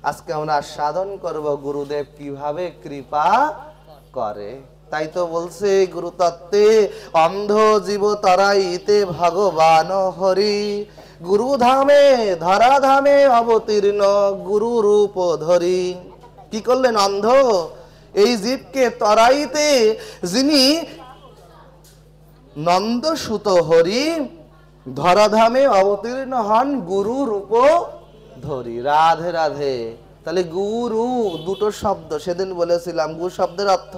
আজকে আমরা সাধন করব গুরুদেব কিভাবে কৃপা করে। তাই তো বলছে গুরু তত্ত্বে, অন্ধ জীব তরাইতে ভগবান হরি, গুরু ধামে ধরা ধামে অবতীর্ণ গুরু রূপ ধরি। কি করলেন? অন্ধ এই জীবকে তরাইতে যিনি নন্দ সুত হরি, ধরাধামে অবতীর্ণ হন গুরু রূপ ধরি। রাধে রাধে। তাহলে গুরু দুটো শব্দ সেদিন বলেছিলাম। গু শব্দের অর্থ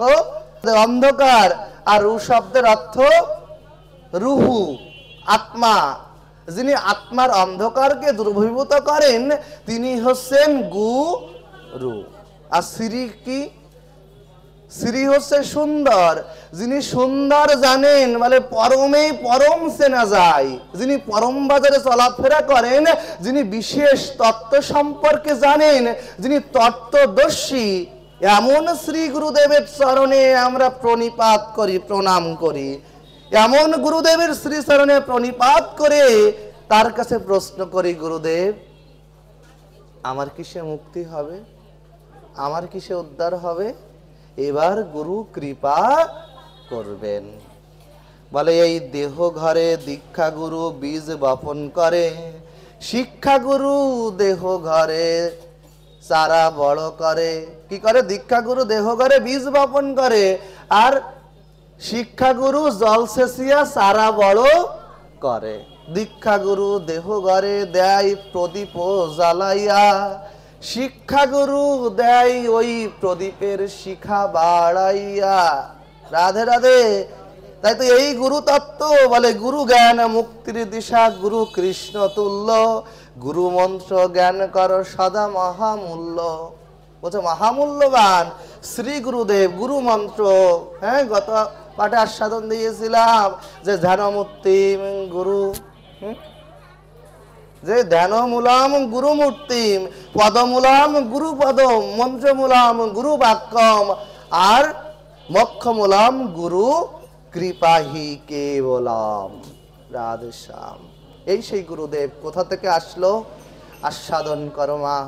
অন্ধকার, আর রু শব্দের অর্থ রুহু, আত্মা। যিনি আত্মার অন্ধকারকে দূরীভূত করেন তিনি হচ্ছেন গুরু। আর শ্রী কি? শ্রী হচ্ছে সুন্দর। যিনি সুন্দর জানেন, মানে পরমেই পরম চেনা যায়, যিনি পরম বাজারে চলাফেরা করেন, যিনি বিশেষ তত্ত্ব সম্পর্কে জানেন, যিনি তত্ত্বদর্শী, এমন শ্রী গুরুদেবের চরণে আমরা প্রণিপাত করি, প্রণাম করি। এমন গুরুদেবের শ্রী চরণে প্রণিপাত করে তার কাছে প্রশ্ন করি, গুরুদেব আমার কিসে মুক্তি হবে, আমার কিসে উদ্ধার হবে? এবার গুরু কৃপা করবেন। বলে এই দেহ ঘরে দীক্ষা গুরু বীজ বপন করে, শিক্ষা গুরু দেহ ঘরে চারা বড় করে। কি করে? দীক্ষা গুরু দেহ ঘরে বীজ বপন করে, আর শিক্ষা গুরু জল সেচিয়া চারা বড় করে। দীক্ষা গুরু দেহ ঘরে দেয় প্রদীপ জ্বালাইয়া, শিক্ষা গুরু দেয় ওই প্রদীপের শিখা বাড়াইয়া। রাধে রাধে। তাই তো এই গুরু তত্ত্ব বলে গুরু জ্ঞান মুক্তির দিশা, গুরু কৃষ্ণ তুল্য, গুরু মন্ত্র জ্ঞান কর সদা মহামূল্য। বলছে মহামূল্যবান শ্রী গুরুদেব গুরু মন্ত্র। হ্যাঁ, গত পাঠে আস্বাদন দিয়েছিলাম যে ধ্যানমূর্তি গুরু, যে ধ্যানমূলম গুরু মূর্তিম, পদমূলম গুরু পদম, মন্ত্রমূলম গুরু বাক্যম, আর মোক্ষমূলম গুরু কৃপাহি কেবলম। রাধে শ্যাম। এই সেই গুরুদেব কোথা থেকে আসলো? আস্বাদন করমা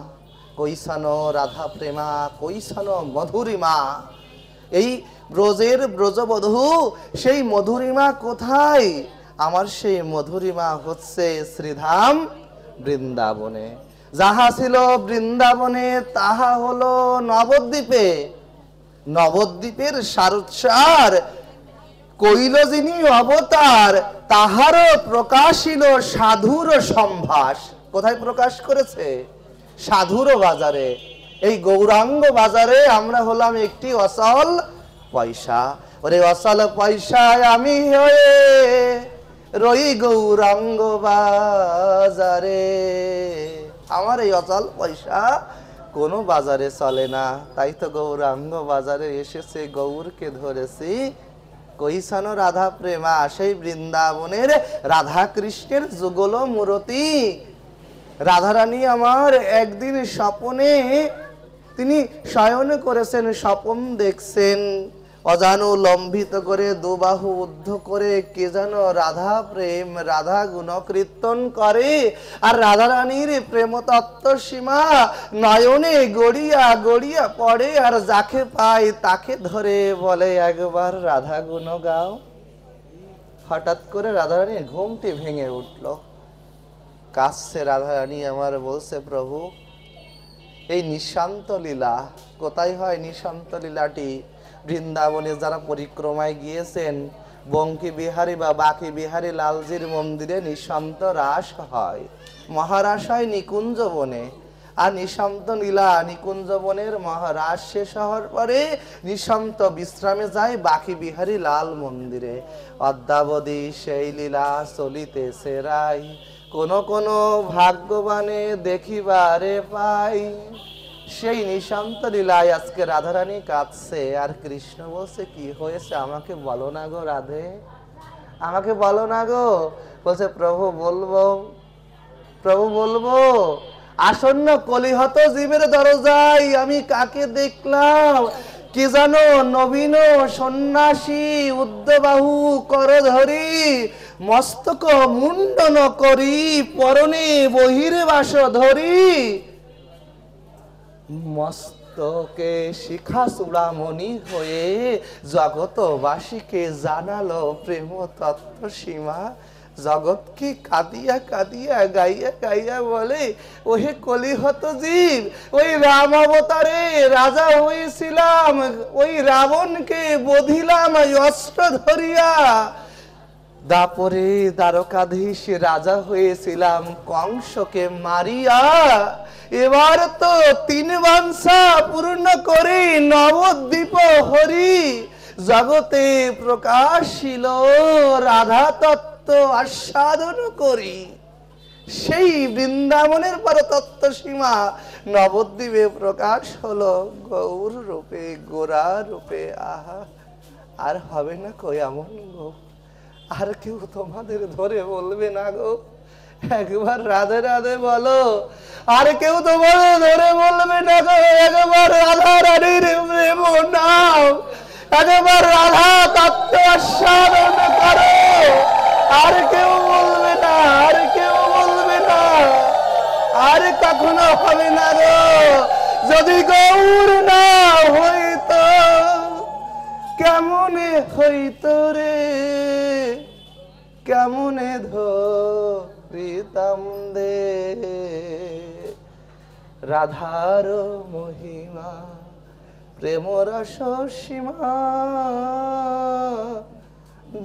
কৈশন রাধা প্রেমা, কৈশন মধুরিমা। এই ব্রজের ব্রজবধূ সেই মধুরিমা কোথায়? আমার সেই মধুরিমা হচ্ছে শ্রীধাম বৃন্দাবনে। যাহা ছিল বৃন্দাবনে তাহা হলো নবদ্বীপে। নবদ্বীপের সারুৎসার কইল যিনি অবতার, তাহারও প্রকাশিল সাধুর সম্ভাস। কোথায় প্রকাশ করেছে? সাধুর বাজারে। এই গৌরাঙ্গ বাজারে আমরা হলাম একটি অচল পয়সা। ওরে অচল পয়সায় আমি হয়ে রই গৌরাঙ্গ বাজারে। আমার এই অচল পয়সা কোনো বাজারে চলে না, তাই তো গৌরাঙ্গ বাজারে এসেছে, গৌরকে ধরেছি। কৈশন রাধা প্রেমা, সেই বৃন্দাবনের রাধা কৃষ্ণের যুগল মূরতি। রাধারানী আমার একদিন স্বপনে তিনি শয়ন করেছেন, স্বপন দেখছেন, অজানু লম্বিত করে দুবাহু উদ্ধ করে কে যেন রাধা প্রেম রাধা গুণ কীর্তন করে। আর রাধারানীর প্রেম তত্ত্ব সীমা নয়নে গড়িয়া গড়িয়া পড়ে, আর যাকে পায় তাকে ধরে বলে একবার রাধা গুণ গাও। হঠাৎ করে রাধারানীর ঘুমটি ভেঙে উঠল। কাছে রাধারানী আমার বলছে, প্রভু এই নিঃশান্ত লীলা কোথায় হয়? নিঃশান্ত লীলাটি বৃন্দাবনে যারা পরিক্রমায় গিয়েছেন, বঙ্কি বিহারী বা বাকি বিহারী লালজির মন্দিরে নিঃশান্ত রাস হয়, মহারাস হয় নিকুঞ্জ বনে। আর নিঃশান্ত লীলা নিকুঞ্জ বনের মহারাস শেষ হওয়ার পরে নিঃশান্ত বিশ্রামে যায় বাকি বিহারী লাল মন্দিরে। অদ্যাবধি সেই লীলা চলিতেছে রাই, কোন কোন ভাগ্যবানে দেখিবারে পাই। সেই নিঃশান্ত লীলায় আজকে রাধারানী কাঁদছে, আর কৃষ্ণ বলছে কি হয়েছে আমাকে বলো না গো রাধে, আমাকে বলো না গো। বলছে প্রভু বলবো, প্রভু বলবো। আসন্ন কলিহত জীবের দরজায় আমি কাকে দেখলাম? কি জানো নবীন সন্ন্যাসী উদ্ধবাহু করধরি, মস্তক মুন্ডন করি পরনে বহির্বাস ধরি। মস্তকে শিখা চূড়ামণি হয়ে জগতবাসীকে জানালো প্রেম তত্ত্ব সীমা। জগৎকে কাঁদিয়া কাঁদিয়া গাইয়া গাইয়া বলে, ওহে কলিহত জীব, ওই রাম অবতারে রাজা হয়েছিলাম, ওই রাবণকে বধিলাম অস্ত্র ধরিয়া। দাপরে দ্বারকাধীশ রাজা হয়েছিলাম কংসকে মারিয়া। এবার তো 3 বাঞ্ছা পূর্ণ করে নবদ্বীপ হরি জগতে প্রকাশিল রাধা তত্ত্ব আস্বাদন করি। সেই বৃন্দাবনের পর তত্ত্ব সীমা নবদ্বীপে প্রকাশ হলো গৌর রূপে, গোরা রূপে। আহা, আর হবে না কই এমন গো? আর কেউ তোমাদের ধরে বলবে না গো? একবার রাধে রাধে বলো, আর কেউ তোমাদের ধরে বলবে না গো? একবার রাধা রানীর প্রেম নাও, একবার রাধা তত্ত্ব আস্বাদন করো। আর কেউ বলবে না, আর কেউ বলবে না, আর কখনো হবে না গো। যদি গৌর না হইতো কেমনে হইতো রে, কেমনে ধরিতাম দে রাধার মহিমা প্রেম রস সীমা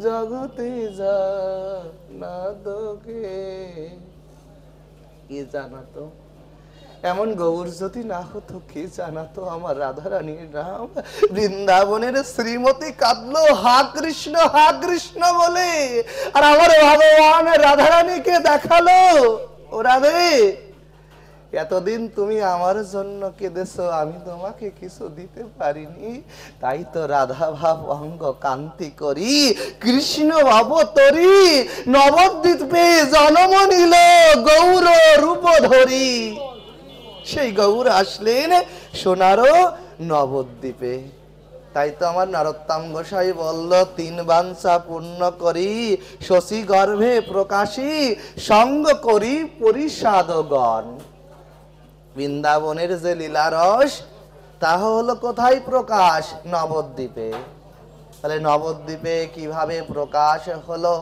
জগতে জানাতো কে? কি জানাতো? এমন গৌর যদি না হতো কি জানাতো আমার রাধারানীর নাম? বৃন্দাবনের শ্রীমতী কাঁদলো হা কৃষ্ণ বলে, আর আমার ভগবান রাধারানীকে দেখালো, ও রাধে, এতদিন তুমি আমার জন্য কেঁদেছো, আমি তোমাকে কিছু দিতে পারিনি, তাই তো রাধা ভাব অঙ্গ কান্তি করি কৃষ্ণ অবতরী নবদ্বীপে জন্ম নিল গৌর রূপ ধরি। সেই গৌর আসলেন সোনারো নবদ্বীপে। তাই তো আমার নরোত্তম গোসাই বলল, 3 বাঞ্ছা পূর্ণ করি শশী গর্ভে প্রকাশী সঙ্গ করি পরিষাদগণ। বৃন্দাবনের যে লীলারস তা হলো কোথায় প্রকাশ? নবদ্বীপে। তাহলে নবদ্বীপে কিভাবে প্রকাশ হলো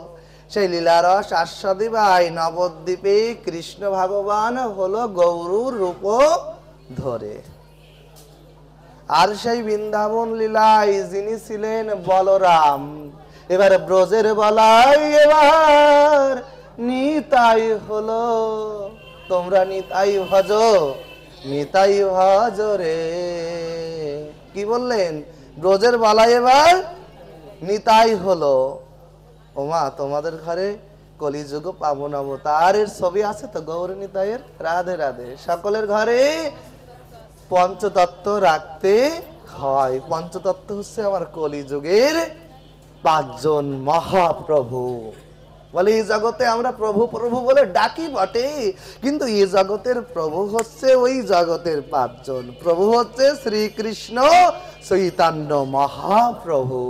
সেই লীলারস আস্বাদিবাই? নবদ্বীপে কৃষ্ণ ভগবান হলো গৌরুর রূপ ধরে। আর সেই বৃন্দাবন লীলায় যিনি ছিলেন বলরাম, এবার ব্রজের বলাই এবার নিতাই হলো। তোমরা নিতাই ভজ, নিতাই ভজ রে। কি বললেন? ব্রজের বলাই এবার নিতাই হলো। ওমা, তোমাদের ঘরে কলিযুগ পাবন অবতারের ছবি আছে তো গৌর নিতাইয়ের? রাধে রাধে। সকলের ঘরে পঞ্চতত্ত্ব রাখতে হয়। পঞ্চতত্ত্ব হচ্ছে আমার কলিযুগের 5 জন মহাপ্রভু। বলে এই জগতে আমরা প্রভু প্রভু বলে ডাকি বটে, কিন্তু এই জগতের প্রভু হচ্ছে ওই জগতের 5 জন। প্রভু হচ্ছে শ্রীকৃষ্ণ চৈতন্য মহাপ্রভু।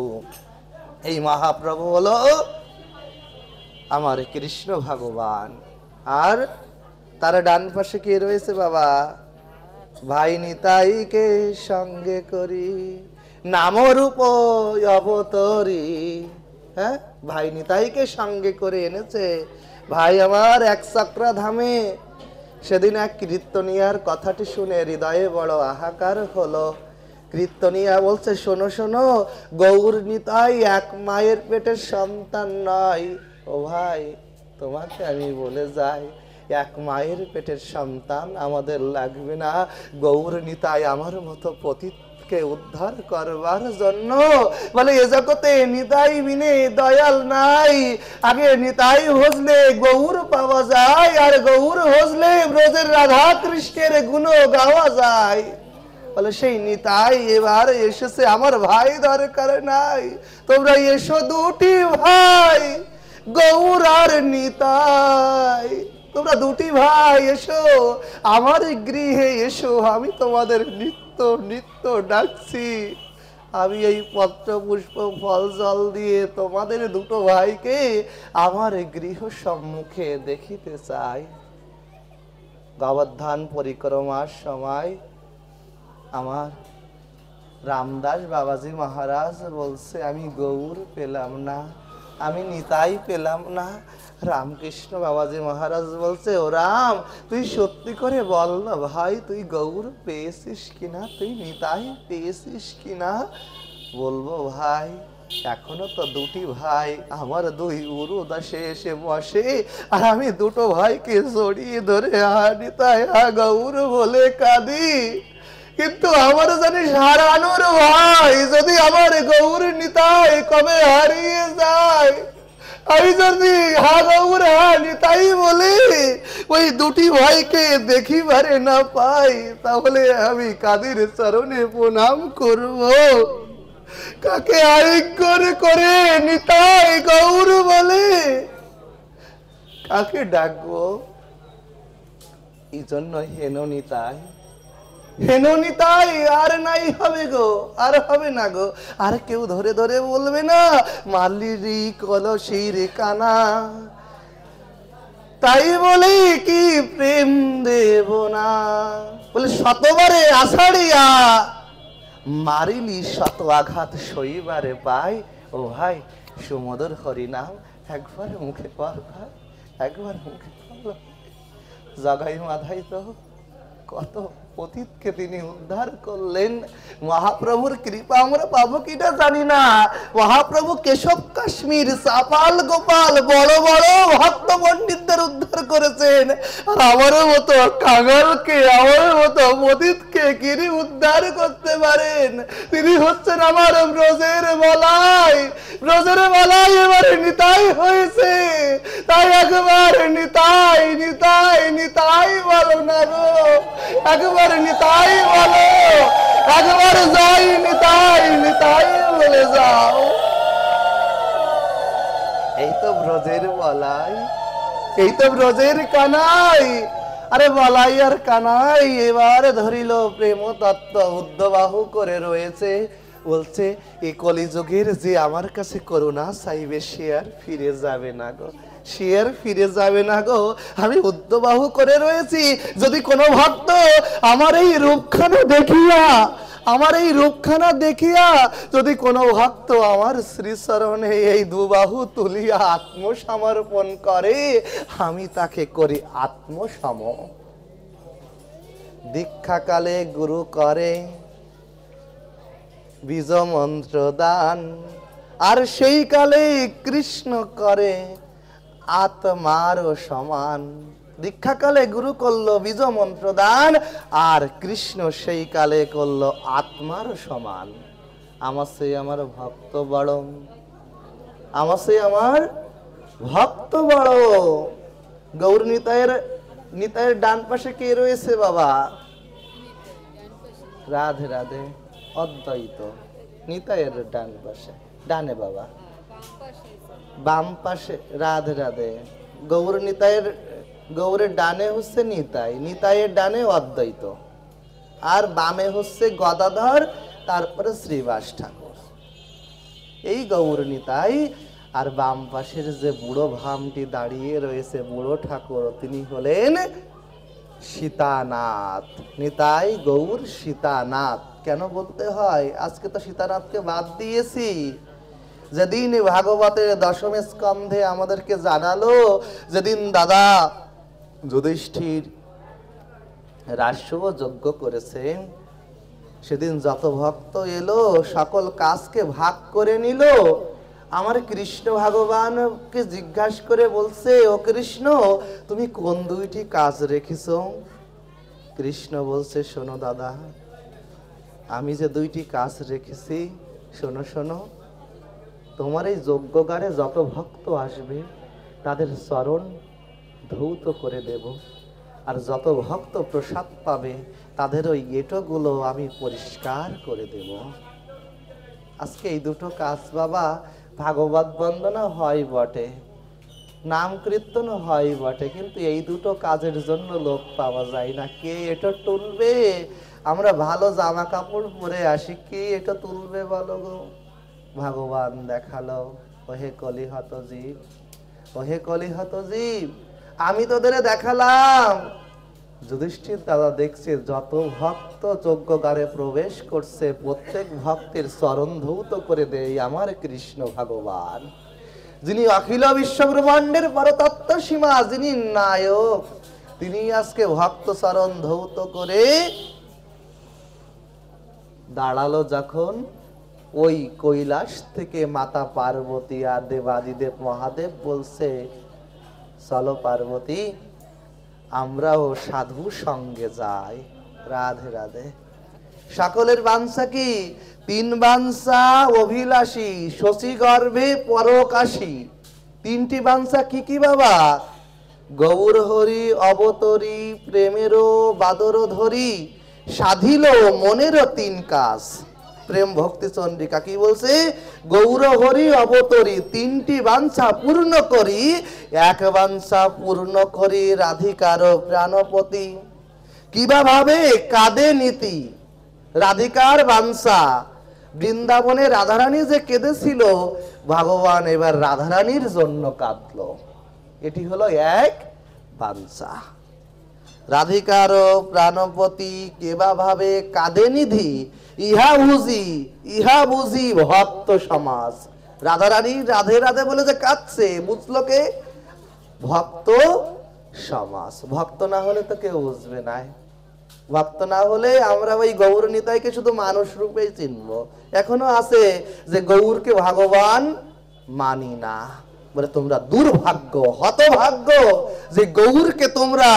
এই মহাপ্রভু হলো আমার কৃষ্ণ ভগবান। আর তার ডান পাশে কে রয়েছে বাবা? ভাই নিতাইকে সঙ্গে করি নামরূপ অবতরী। হ্যাঁ, ভাই নিতাইকে সঙ্গে করে এনেছে। ভাই আমার 1 চক্রা ধামে সেদিন এক কীর্তনিয়ার কথাটি শুনে হৃদয়ে বড় হাহাকার হলো। কীর্তনিয়া বলছে, শোনো শোনো, গৌর নিতাই 1 মায়ের পেটের সন্তান নয়। ও ভাই, তোমাকে আমি বলে যাই, 1 মায়ের পেটের সন্তান আমাদের লাগবে না। গৌর নিতাই আমার মতো পতিতকে উদ্ধার করবার জন্য বলে এ জগতে নিতাই বিনে দয়াল নাই। আগে নিতাই হজলে গৌর পাওয়া যায়, আর গৌর হজলে ব্রজের রাধা কৃষ্ণের গুণ গাওয়া যায়। বলে সেই নিতাই এবার এসেছে, আমার ভাই দরকার নাই, তোমরা এসো 2টি ভাই, গৌর আর নিতাই। তোমরা 2টি ভাই এসো আমার গৃহে এসো, আমি তোমাদের নিত্য নিত্য ডাকছি। আমি এই পত্র পুষ্প ফল জল দিয়ে তোমাদের 2টো ভাইকে আমার গৃহ সম্মুখে দেখিতে চাই। গোবর্ধন পরিক্রমার সময় আমার রামদাস বাবাজি মহারাজ বলছে আমি গৌর পেলাম না, আমি নিতাই পেলাম না। রামকৃষ্ণ বাবাজি মহারাজ বলছে, ও রাম, তুই সত্যি করে বল না ভাই, তুই গৌর পেয়েছিস কিনা, তুই নিতাই পেয়েছিস কিনা? বলবো ভাই, এখনো তো দুটি ভাই আমার দুই উরু দাসে এসে বসে, আর আমি দুটো ভাইকে জড়িয়ে ধরে নিতাই গৌর বলে কাঁদি। কিন্তু আমার জানিস হারানোর ভাই, যদি আমার গৌর নিতাই কবে হারিয়ে যায়, আমি যদি হা গৌর হা নিতাই বলে ওই দুটি ভাইকে দেখিবারে না পাই, তাহলে আমি কাদের চরণে প্রণাম করব? কাকে আলিঙ্গন করে নিতাই গৌর বলে কাকে ডাকবো? এই জন্য হেন নিতাই, হেন নিতাই আর নাই হবে গো, আর হবে না গো। আর কেউ ধরে ধরে বলবে না মালিরি কলসির কানা, তাই বলে কি প্রেম দেব না? বলে শতবারে আষাঢ়িয়া মারিলি শত আঘাত সইবারে পাই। ও ভাই, সুমধুর হরিনাম একবার মুখে বল ভাই, একবার মুখে বল। জগাই মাধাই তো কত পতিতকে তিনি উদ্ধার করলেন। মহাপ্রভুর কৃপা আমরা পাবো কিনা জানি না। মহাপ্রভু কেশব কাশ্মীর চাপাল গোপাল বড় বড় ভক্ত পণ্ডিতদের উদ্ধার করেছেন, আর আমার মতো কাঙালকে, আমার মতো পতিতকে তিনি উদ্ধার করতে পারেন? তিনি হচ্ছেন আমার ব্রজের বলাই, ব্রজের বলাই এবারে নিতাই হয়েছে। তাই একবার নিতাই নিতাই নিতাই বলো না গো, একবার নিতাই বলো, একবার যাই নিতাই নিতাই বলে যাও। এই তো ব্রজের বলাই, এই তো ব্রজের কানাই। আরে বলাই আর কানাই এবার ধরিল প্রেম তত্ত্ব, উদ্ধবাহু করে রয়েছে। বলছে এই কলিযুগের যে আমার কাছে করুণা চাইবে সে আর ফিরে যাবে না গো, সে আর ফিরে যাবে না গো। আমি উদ্ধবাহু করে রয়েছি। যদি কোনো ভক্ত আমার এই রূপখানা দেখিয়া, আমার এই রূপখানা দেখিয়া যদি কোনো ভক্ত আমার শ্রীচরণে এই দুবাহু তুলিয়া আত্মসমর্পণ করে, আমি তাকে করি আত্মসম। দীক্ষাকালে গুরু করে বীজ মন্ত্র দান, আর সেই কালে কৃষ্ণ করে আত্মার সমান। দীক্ষাকালে গুরু করলো বীজ মন্ত্র দান, আর কৃষ্ণ সেই কালে করলো আত্মার সমান। আমার সেই আমার ভক্ত বড়, আমার সেই আমার ভক্ত বড়। গৌর নিতাইয়ের, নিতাইয়ের ডান পাশে কে রয়েছে বাবা? রাধে রাধে, অদ্বৈত। নিতাইয়ের ডান পাশে, ডানে বাবা, বাম পাশে রাধে রাধে। গৌর নিতাইয়ের, গৌরের ডানে হচ্ছে নিতাই, নিতাইয়ের ডানে অদ্বৈত, আর বামে হচ্ছে গদাধর, তারপরে শ্রীবাস ঠাকুর। এই গৌর নিতাই। আর বাম পাশের যে বুড়ো ভামটি দাঁড়িয়ে রয়েছে বুড়ো ঠাকুর, তিনি হলেন সীতানাথ। নিতাই গৌর সীতানাথ কেন বলতে হয়? আজকে তো সীতানাথকে বাদ দিয়েছি। যেদিন ভাগবতের দশম স্কন্ধে আমাদেরকে জানালো, যেদিন দাদা যুধিষ্ঠির রাষ্ট্র যজ্ঞ করেছেন, সেদিন যত ভক্ত এলো সকল কাজকে ভাগ করে নিল। আমার কৃষ্ণ ভগবানকে জিজ্ঞাসা করে বলছে, ও কৃষ্ণ, তুমি কোন দুইটি কাজ রেখেছ? কৃষ্ণ বলছে, শোনো দাদা, আমি যে দুইটি কাজ রেখেছি, শোনো শোনো। তোমার এই যজ্ঞগারে যত ভক্ত আসবে তাদের চরণ ধৌত করে দেব, আর যত ভক্ত প্রসাদ পাবে তাদের ওই এঁটোগুলো আমি পরিষ্কার করে দেব। আজকে এই দুটো কাজ বাবা, ভাগবত বন্দনা হয় বটে, নাম কীর্তন হয় বটে, কিন্তু এই দুটো কাজের জন্য লোক পাওয়া যায় না। কে এটা তুলবে? আমরা ভালো জামা কাপড় পরে আসি, কে এটা তুলবে বলো গো? ভগবান দেখালো, ওহে কলিহত জীব, ওহে কলিহত জীব, আমি তোদের দেখালাম যুধিষ্ঠির দাদা দেখছে যত ভক্ত যজ্ঞগারে প্রবেশ করছে প্রত্যেক ভক্তের চরণ ধৌত করে দেয় আমার কৃষ্ণ ভগবান, যিনি অখিল বিশ্ব ব্রহ্মাণ্ডের পরতত্ত্ব সীমা, যিনি নায়ক, তিনি আজকে ভক্ত চরণ ধৌত করে দাঁড়ালো। যখন ওই কৈলাস থেকে মাতা পার্বতী আর দেবাদিদেব মহাদেব বলছে, চলো পার্বতী আমরাও সাধু সঙ্গে যাই। রাধে রাধে। সকলের বাঞ্ছা কি? তিন বাঞ্ছা অভিলাষী, শশী গর্ভে পরকাশী। তিনটি বাঞ্ছা কি কি বাবা? গৌর হরি অবতরী, প্রেমেরও বাদর ধরি, সাধিল মনের তিন কাজ। প্রেম ভক্তি চন্দ্রিকা কি বলছে? গৌর হরি অবতরী, তিনটি বাঞ্ছা পূর্ণ করি, এক বাঞ্ছা পূর্ণ করি রাধিকার প্রাণপতি। কিবা ভাবে কাঁদে নীতি, রাধিকার বাঞ্ছা। বৃন্দাবনে রাধারানী যে কেঁদেছিল, ভগবান এবার রাধারানীর জন্য কাঁদলো। এটি হলো এক বাঞ্ছা। রাধিকার প্রাণপতি কেবা ভাবে কাঁদে নিধি, ইহা বুঝি ভক্ত সমাজ। রাধারানী রাধে রাধে বলে যে কাঁদছে, বুঝলো কে? ভক্ত সমাজ। ভক্ত না হলে তো কেউ বুঝবে না। ভক্ত না হলে আমরা ওই গৌর নিতাইকে শুধু মানুষ রূপেই চিনবো। এখনো আছে যে গৌরকে ভগবান মানি না, বলে তোমরা দুর্ভাগ্য, হতভাগ্য যে গৌরকে তোমরা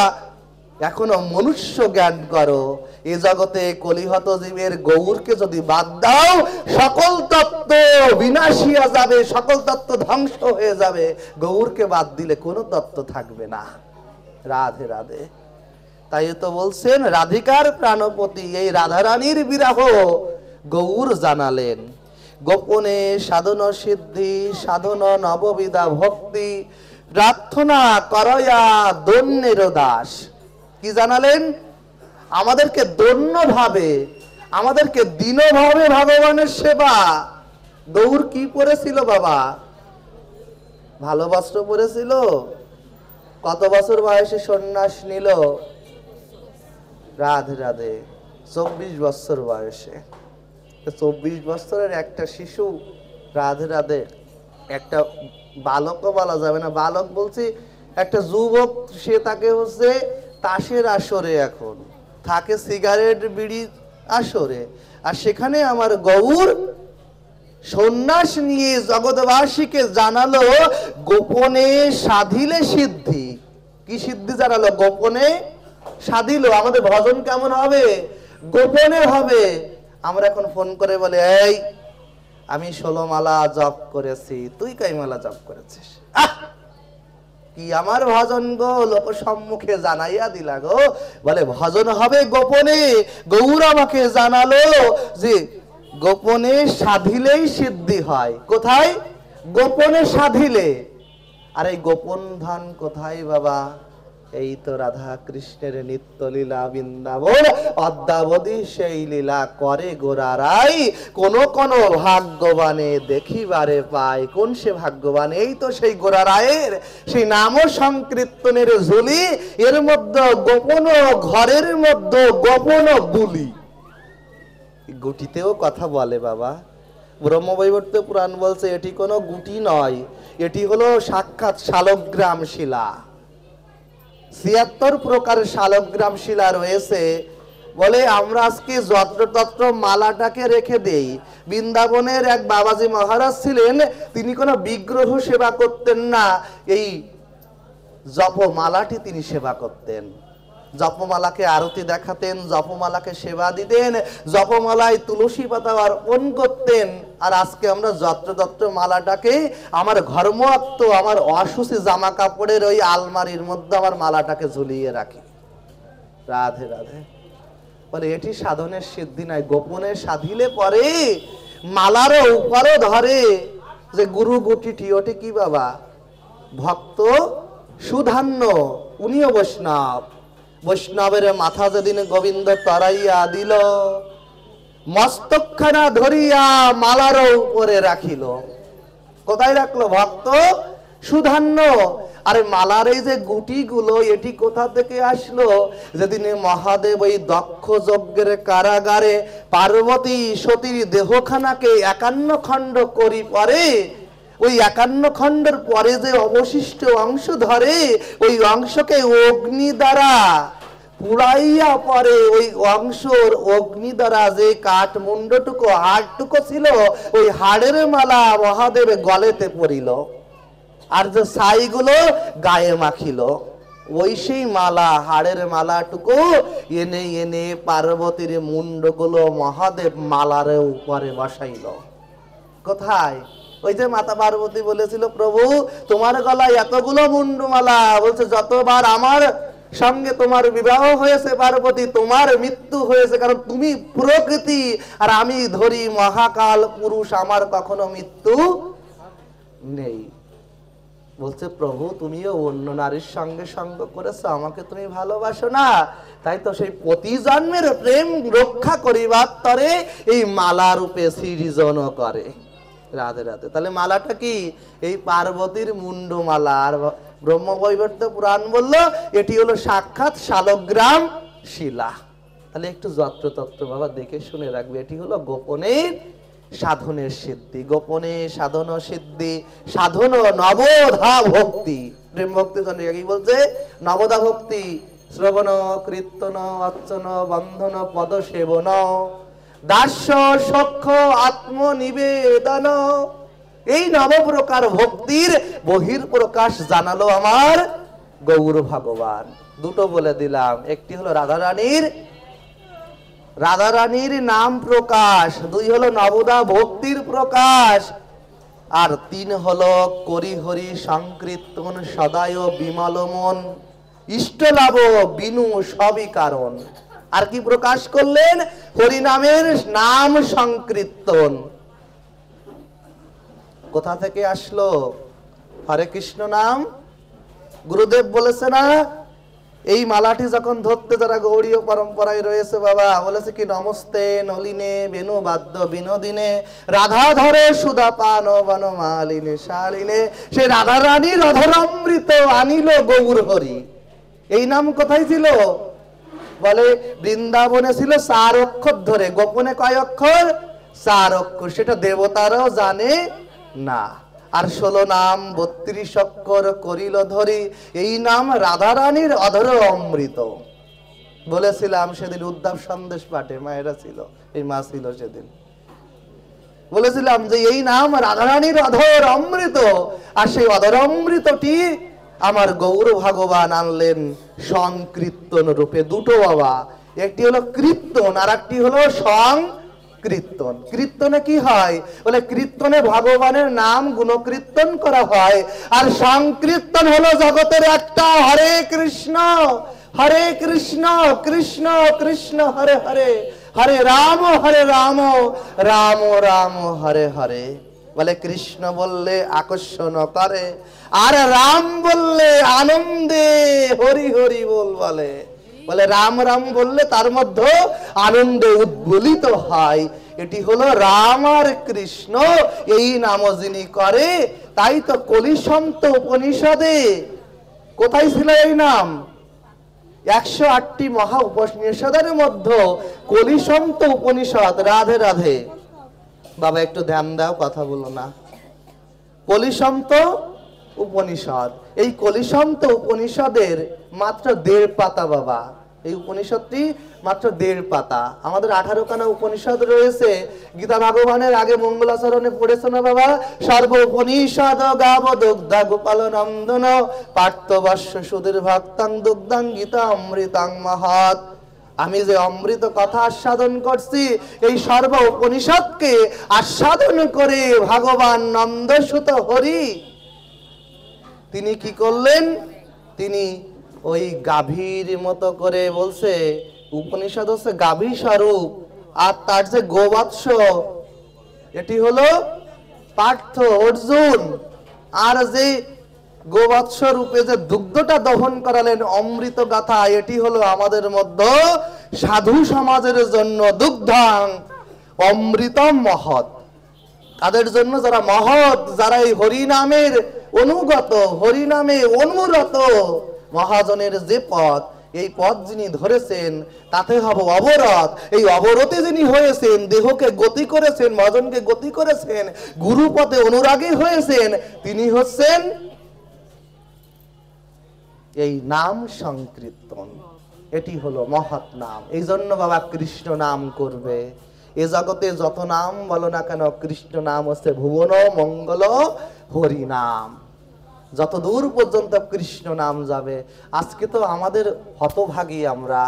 এখনো মনুষ্য জ্ঞান করো। এ জগতে কলিহত জীবের গৌরকে যদি বাদ দাও, সকল তত্ত্ব বিনাশিয়া যাবে, সকল তত্ত্ব ধ্বংস হয়ে যাবে। গৌরকে বাদ দিলে কোনো তত্ত্ব থাকবে না। রাধে রাধে। তাই তো বলছেন রাধিকার প্রাণপতি, এই রাধারানীর বিরাহ গৌর জানালেন। গোপনে সাধন সিদ্ধি, সাধন নববিধা ভক্তি, প্রার্থনা করয়া দন্যের দাস। কি জানালেন? আমাদেরকে দন্য ভাবে, আমাদেরকে দীন ভাবে ভগবানের সেবা। গৌর কি পড়েছিল বাবা? ভালো বস্ত্র পরেছিল। কত বছর বয়সে সন্ন্যাস নিল? রাধে রাধে। 24 বছর বয়সে। 24 বছরের একটা শিশু, রাধে রাধে, একটা বালকও বলা যাবে না, বালক বলছি, একটা যুবক, সে তাকে হচ্ছে তাসের আসরে এখন থাকে, সিগারেট বিড়ি আসরে। আর সেখানে আমার গৌর সন্ন্যাস নিয়ে জগৎবাসীকে জানালো গোপনে সাধিলে সিদ্ধি। কি সিদ্ধি জানালো? গোপনে সাধিল। আমাদের ভজন কেমন হবে? গোপনে হবে। আমরা এখন ফোন করে বলে, এই আমি 16 মালা জপ করেছি, তুই কয় মালা জপ করেছিস? কি আমার ভজন গো, লোক সম্মুখে জানাইয়া দিলা গো। বলে ভজন হবে গোপনে। গৌর আমাকে জানালো যে গোপনে সাধিলেই সিদ্ধি হয়। কোথায়? গোপনে সাধিলে। আর এই গোপন ধান কোথায় বাবা? এই তো রাধা কৃষ্ণের নিত্য লীলা বৃন্দাবন, অদ্যাবধি সেই লীলা করে গোরারাই। কোন কোন ভাগ্যবানে দেখিবারে পায়। কোন সে ভাগ্যবান? এই তো সেই গোরারায়ের সেই নাম সংকীর্তনের ঝুলি, এর মধ্যে গোপন ঘরের মধ্যে গোপন বুলি। গুটিতেও কথা বলে বাবা। ব্রহ্মবৈবর্ত পুরাণ বলছে এটি কোনো গুটি নয়, এটি হলো সাক্ষাৎ শালগ্রাম শিলা। 76 প্রকারের শালগ্রাম শিলা রয়েছে। বলে আমরা আজকে যত্রতত্র মালাটাকে রেখে দেই। বৃন্দাবনের এক বাবাজি মহারাজ ছিলেন, তিনি কোনো বিগ্রহ সেবা করতেন না, এই জপমালাটি তিনি সেবা করতেন। জপমালাকে আরতি দেখাতেন, জপমালাকে সেবা দিতেন, জপমালায় তুলসী পাতা অর্পণ করতেন। আর আজকে আমরা যত্রতত্র মালাটাকে আমার ঘর্মত্ব, আমার অসুচি জামা কাপড়ের ওই আলমারির মধ্যে আমার মালাটাকে ঝুলিয়ে রাখি। রাধে রাধে। বলে এটি সাধনের সিদ্ধি নাই। গোপনে সাধিলে পরে মালারও উপরও ধরে যে গুরু গুটিটি, ওটি কি বাবা? ভক্ত সুধান্য, উনিও বৈষ্ণব। বৈষ্ণবের মাথা যেদিন গোবিন্দ তরাইয়া দিল, মস্তকখানা ধরিয়া মালার উপরে রাখিল। কোথায় রাখলো? ভক্ত সুধান্য। আরে মালার এই যে গুটিগুলো এটি কোথা থেকে আসলো? যেদিন মহাদেব ওই দক্ষ যজ্ঞের কারাগারে পার্বতী সতীর দেহখানাকে 51 খণ্ড করি পরে, ওই 51 খণ্ডের পরে যে অবশিষ্ট অংশ ধরে, ওই অংশকে অগ্নি দ্বারা পুড়াইয়া পরে ওই অংশর অগ্নি দ্বারা যে কাঠ মুন্ডটুকু হাড়টুকু ছিল, ওই হাড়ের মালা মহাদেব গলেতে পড়িল, আর যে ছাইগুলো গায়ে মাখিল। ওই সেই মালা, হাড়ের মালাটুকু এনে এনে পার্বতীর মুন্ডগুলো মহাদেব মালার উপরে বসাইল। কোথায়? ওই যে মাতা পার্বতী বলেছিল, প্রভু তোমার গলায় এতগুলো মুন্ডমালা, বলছে যতবার আমার সঙ্গে তোমার বিবাহ হয়েছে পার্বতী, তোমার মৃত্যু হয়েছে, কারণ তুমি প্রকৃতি আর আমি ধরি মহাকাল পুরুষ, আমার কখনো মৃত্যু নেই। বলছে প্রভু তুমিও অন্য নারীর সঙ্গে সঙ্গ করেছো, আমাকে তুমি ভালোবাসো না, তাই তো সেই প্রতি জন্মের প্রেম রক্ষা করিবার তরে এই মালা রূপে সৃজন করে। রাধে রাধে। তাহলে মালাটা কি? এই পার্বতীর মুন্ডমালা। আর ব্রহ্মবৈবর্ত পুরাণ বলল এটি হলো সাক্ষাৎ শালগ্রাম শিলা। তাহলে একটু যত্রতত্র বাবা দেখে শুনে রাখবে, এটি হলো গোপনের সাধনের সিদ্ধি, গোপনে সাধন সিদ্ধি, সাধন নবধা ভক্তি। প্রেম ভক্তি কি বলছে? নবধা ভক্তি, শ্রবণ কীর্তন অর্চন বন্ধন পদ সেবন দাস্য সখ্য আত্মনিবেদন। এই নবপ্রকার ভক্তির বহির্প্রকাশ জানালো আমার গৌর ভগবান। দুটো বলে দিলাম, একটি হলো রাধারানীর নাম প্রকাশ, দুই হলো নবদা ভক্তির প্রকাশ, আর তিন হলো করি হরি সংকীর্তন সদায় বিমল মন ইষ্ট লাভ বিনু সবই কারণ। আর কি প্রকাশ করলেন? হরিনামের নাম সংকীর্তন। কোথা থেকে আসলো? হরে কৃষ্ণ নাম গুরুদেব বলেছে না, এই মালাটি যখন ধরতে যারা গৌড়ীয় পরম্পরায় রয়েছে বাবা, বলেছে কি নমস্তে নলিনে বেনু বাদ্য বিনোদিনে রাধা ধরে সুধা পান বনমালিনে শালিনে। সে রাধা রানীর অধরামৃত আনিল গৌর হরি। এই নাম কোথায় ছিল? বলে বৃন্দাবনে ছিল 4 অক্ষর ধরে, গোপনে কয় অক্ষর? 4 অক্ষর। সেটা দেবতারাও জানে না। আর 16 নাম 32 অক্ষর করিল ধরি, এই নাম রাধারানীর অধর অমৃত। বলেছিলাম সেদিন উদ্যাপ সন্দেশ পাঠে, মায়েরা ছিল, এই মা ছিল সেদিন, বলেছিলাম যে এই নাম রাধারানীর অধর অমৃত। আর সেই অধর অমৃতটি আমার গৌর ভগবান আনলেন সংকীর্তন রূপে। দুটো বাবা, একটি হলো কীর্তন আর একটি হলো সংকীর্তন। কীর্তনে কি হয়? বলে কীর্তনে ভগবানের নাম গুণকীর্তন করা হয়, আর সংকীর্তন হলো জগতের একটা হরে কৃষ্ণ কৃষ্ণ কৃষ্ণ হরে হরে, হরে রাম রাম রাম হরে হরে। বলে কৃষ্ণ বললে আকর্ষণ করে, আর রাম বললে আনন্দে হরি হরি বলে। বলে রাম রাম বললে তার মধ্যে আনন্দে উদ্বলিত হয়। এটি হলো রাম আর কৃষ্ণ, এই নাম যিনি করে। তাই তো কলিসন্ত উপনিষদে কোথায় ছিল এই নাম? 108টি মহা উপনিষদের মধ্যে কলিসন্ত উপনিষদ। রাধে রাধে বাবা, একটু ধ্যান দাও, কথা বলো না। কলিসন্ত উপনিষদ, এই কলিসন্ত উপনিষদের মাত্র 1.5 পাতা বাবা। এই উপনিষদটি মাত্র 1.5 পাতা। আমাদের 18 খানা উপনিষদ রয়েছে। গীতা ভগবানের আগে মঙ্গলাচরণে পড়েছে না বাবা? সর্ব উপনিষদ গাব দুগ্ধা গোপাল নন্দন পার্থবাস্য সুধীর ভক্তাং দুগ্ধাং গীতা অমৃতাং মহৎ। আমি যে অমৃত কথা আস্বাদন করছি, এই সর্ব উপনিষদকে আস্বাদন করে ভগবান নন্দসুত হরি তিনি কি করলেন? তিনি ওই গাভীর মতো করে, বলছে উপনিষদ হচ্ছে গাভী স্বরূপ, আর তার যে গোবৎস এটি হলো পার্থ অর্জুন, আর যে গোবৎস রূপে যে দুগ্ধটা দহন করালেন অমৃত গাথা, এটি হলো আমাদের মধ্যে সাধু সমাজের জন্য দুগ্ধাং অমৃতম মহৎ। তাদের জন্য যারা মহৎ, যারা এই হরি নামের অনুগত, হরিনামে অনুরত মহাজনের যে পথ, এই পথ যিনি ধরেছেন তাতে হব অবরত। এই অবরতে যিনি হয়েছেন, দেহকে গতি করেছেন, মজনকে গতি করেছেন, গুরুপথে অনুরাগী হয়েছেন, তিনি হচ্ছেন এই নাম সংকীর্তন। এটি হলো মহৎ নাম। এই জন্য বাবা কৃষ্ণ নাম করবে। এ জগতে যত নাম বলো না কেন, কৃষ্ণ নাম হচ্ছে ভুবন মঙ্গল হরি নাম। যত দূর পর্যন্ত কৃষ্ণ নাম যাবে। আজকে তো আমাদের হতভাগী, আমরা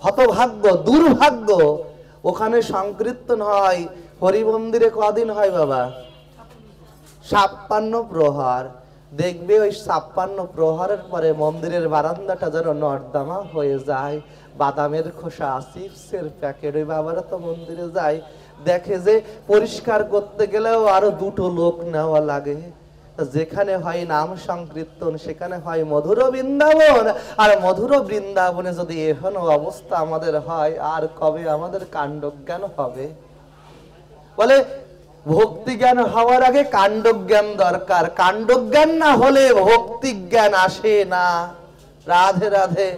হতভাগ্য, দুর্ভাগ্য। ওখানে সংকীর্তন হয়, হরি মন্দিরে কদিন হয় বাবা? 56 প্রহর। দেখবে ওই 56 প্রহরের পরে মন্দিরের বারান্দাটা যেন নর্দমা হয়ে যায়। বাদামের খোসা, চিপসের প্যাকেট। ওই বাবারা তো মন্দিরে যায়, দেখে যে পরিষ্কার করতে গেলেও আরো 2টো লোক নেওয়া লাগে। যেখানে হয় নাম সংকীর্তন সেখানে হয় মধুর বৃন্দাবন। আর মধুর বৃন্দাবনে যদি এহেন অবস্থা আমাদের হয়, আর কবে আমাদের কাণ্ডজ্ঞান হবে? বলে ভক্তি জ্ঞান হওয়ার আগে কাণ্ডজ্ঞান দরকার। কাণ্ডজ্ঞান না হলে ভক্তি জ্ঞান আসে না। রাধে রাধে।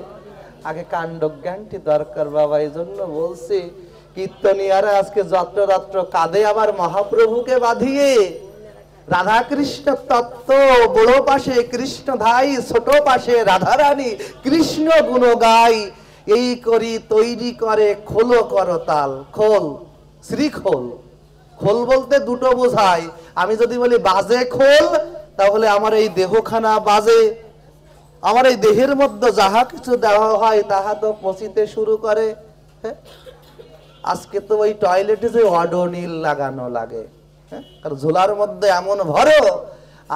আগে কাণ্ডজ্ঞানটি দরকার বাবা। এই জন্য বলছি কীর্তনিয়ারা আজকে যত্ররাত্র কাঁদে আবার মহাপ্রভুকে বাঁধিয়ে। রাধা কৃষ্ণ তত্ত্ব বড় পাশে কৃষ্ণ ধাই, ছোট পাশে রাধা রানী, কৃষ্ণ গুণ গাই। এই করি তৈরি করে খোলো করতাল। খোল, শ্রীখোল। খোল বলতে 2টো বোঝায়। আমি যদি বলি বাজে খোল, তাহলে আমার এই দেহখানা বাজে। আমার এই দেহের মধ্যে যাহা কিছু দেওয়া হয় তাহা তো পচিতে শুরু করে। আজকে তো ওই টয়লেটে যে অডোনিল লাগানো লাগে, কারণ ঝোলার মধ্যে এমন ভরো,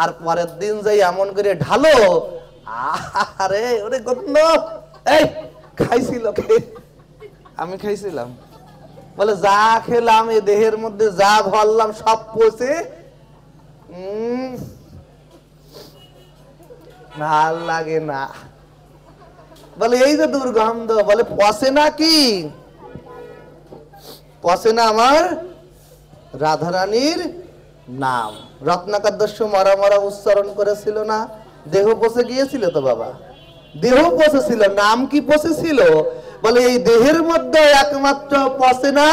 আর পরের দিন যাই এমন করে ঢালো। আরে ওরে গন্ধ! এই খাইছিল কে? আমি খাইছিলাম। বলে যা খেলাম এই দেহের মধ্যে যা ভরলাম সব পচে ভাল লাগে না। বলে এই যে দুর্গন্ধ। বলে পচে না কি? পচে না আমার রাধারানীর নাম। রত্নাকর দস্যু মরা মরা উচ্চারণ করেছিল না? দেহ পচে গিয়েছিল তো বাবা, দেহ পচেছিল, নাম কি পচেছিল? বলে এই দেহের মধ্যে একমাত্র পচে না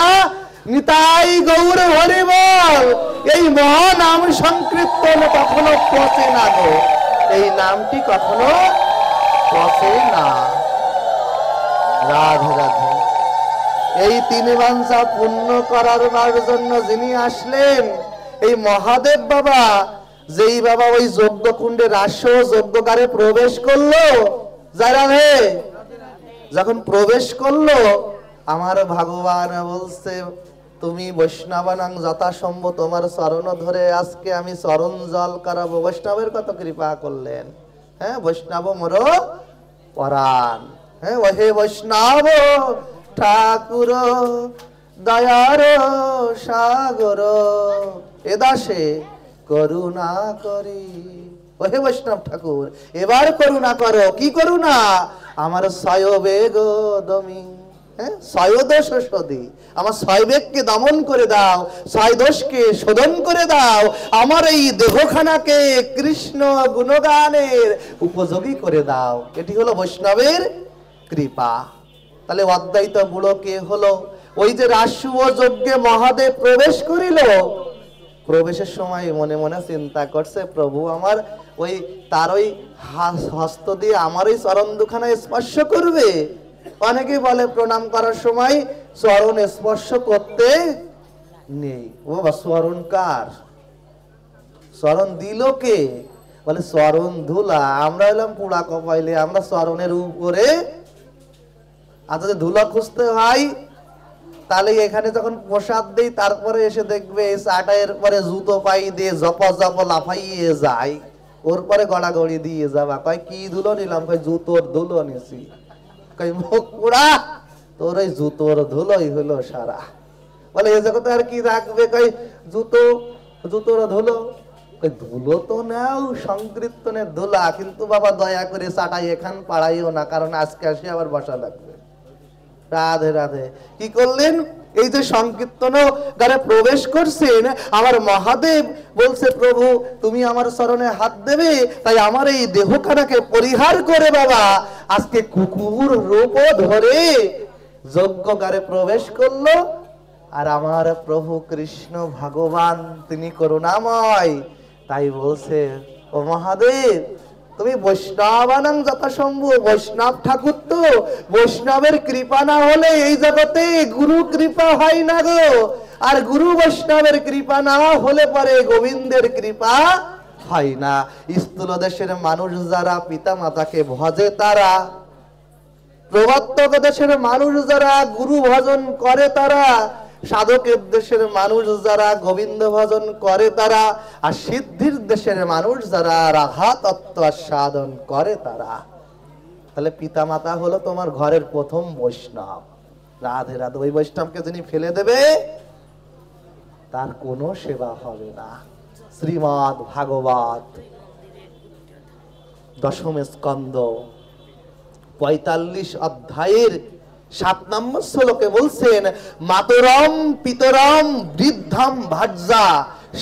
নিতাই গৌর হরি বল। এই মহানাম সংকীর্তন কখনো পচে না গো। এই নামটি কখনো পচে না। রাধে রাধে। এই 3 বাঞ্ছা পূর্ণ করার জন্য যিনি আসলেন, এই মহাদেব বাবা, যেই বাবা ওই যজ্ঞ কুণ্ডে রাস যজ্ঞকারে প্রবেশ করলো, যারা হে যখন প্রবেশ করলো, আমার ভগবান বলছে তুমি বৈষ্ণবানাং যথাসম্ভব তোমার চরণ ধরে আজকে আমি চরণ জল করাবো। বৈষ্ণবের কত কৃপা করলেন। হ্যাঁ, বৈষ্ণব মোর পরাণ। হ্যাঁ, ওহে বৈষ্ণব ঠাকুর দয়ার সাগর, এ দাসে করুণা করি। ওহে বৈষ্ণব ঠাকুর এবার করুণা করো। কি করুণা? আমার সয়বেগ দমি। হ্যাঁ, সয়দোষ শোধি। আমার সয়বেগকে দমন করে দাও, সয়দোষকে শোধন করে দাও। আমার এই দেহখানাকে কৃষ্ণ গুণগানের উপযোগী করে দাও। এটি হলো বৈষ্ণবের কৃপা। তাহলে অদ্বৈত বুড়ো কে হলো? ওই যে রাসু ও যজ্ঞে মহাদেব প্রবেশ করিল, প্রবেশের সময় মনে মনে চিন্তা করছে প্রভু আমার ওই তার ওই হস্ত দিয়ে আমার ওই চরণ দুখানা স্পর্শ করবে। অনেকে বলে প্রণাম করার সময় চরণ স্পর্শ করতে নেই। ও বাবা, চরণ কার? চরণ দিল কে? বলে চরণ ধুলা। আমরা এলাম পুড়া কপাইলে, আমরা চরণের উপরে। আর যদি ধুলা খুঁজতে হয় তাহলে এখানে যখন প্রসাদ দেই তারপরে এসে দেখবে এই চাটা এর পরে জুতো পাই দিয়ে জপ জপ লাফাইয়ে যায়, ওর পরে গড়াগড়ি দিয়ে যাবা। কয় কি ধুলো নিলাম? কয় জুতোর ধুলো নিছি। কয় মুখ পোড়া, তোর ওই জুতোর ধুলোই হলো সারা। বলে এ জগতে আর কি রাখবে? কয় জুতোর ধুলো। কয় ধুলো তো নাও, সংকীর্তনের ধুলা, কিন্তু বাবা দয়া করে চাটাই এখান পাড়াইও না, কারণ আজকে আসে আবার বসা লাগবে। রাধে রাধে। কি করলেন? এই যে সংকীর্তন গানে প্রবেশ করছেন, আমার মহাদেব বলছে প্রভু তুমি আমার চরণে হাত দেবে, তাই আমার এই দেহখানাকে পরিহার করে বাবা আজকে কুকুর রূপ ধরে যজ্ঞগারে প্রবেশ করলো। আর আমার প্রভু কৃষ্ণ ভগবান তিনি করুণাময়, তাই বলছে ও মহাদেব তুমি বৈষ্ণবানাং যথাসম্ভব, বৈষ্ণব ঠাকুর তো, বৈষ্ণবের কৃপা না হলে এই জগতে গুরু কৃপা হয় না গো, আর গুরু বৈষ্ণবের কৃপা না হলে পরে গোবিন্দের কৃপা হয় না। স্থূল দেশের মানুষ যারা পিতা মাতাকে ভজে তারা, প্রবর্তক দেশের মানুষ যারা গুরু ভজন করে তারা, সাধকের দেশের মানুষ যারা গোবিন্দ ভজন করে তারা, আর সিদ্ধির দেশের মানুষ যারা রাধা তত্ত্ব সাধন করে তারা। তাহলে পিতা মাতা হলো তোমার ঘরের প্রথম বৈষ্ণব। রাধে রাধে। ওই বৈষ্ণবকে যিনি ফেলে দেবে তার কোনো সেবা হবে না। শ্রীমদ্ ভাগবত দশম স্কন্ধ 45 অধ্যায়ের 7 নম্বর শ্লোকে বলছেন মাতরম পিতরম বৃদ্ধম ভাজ্যা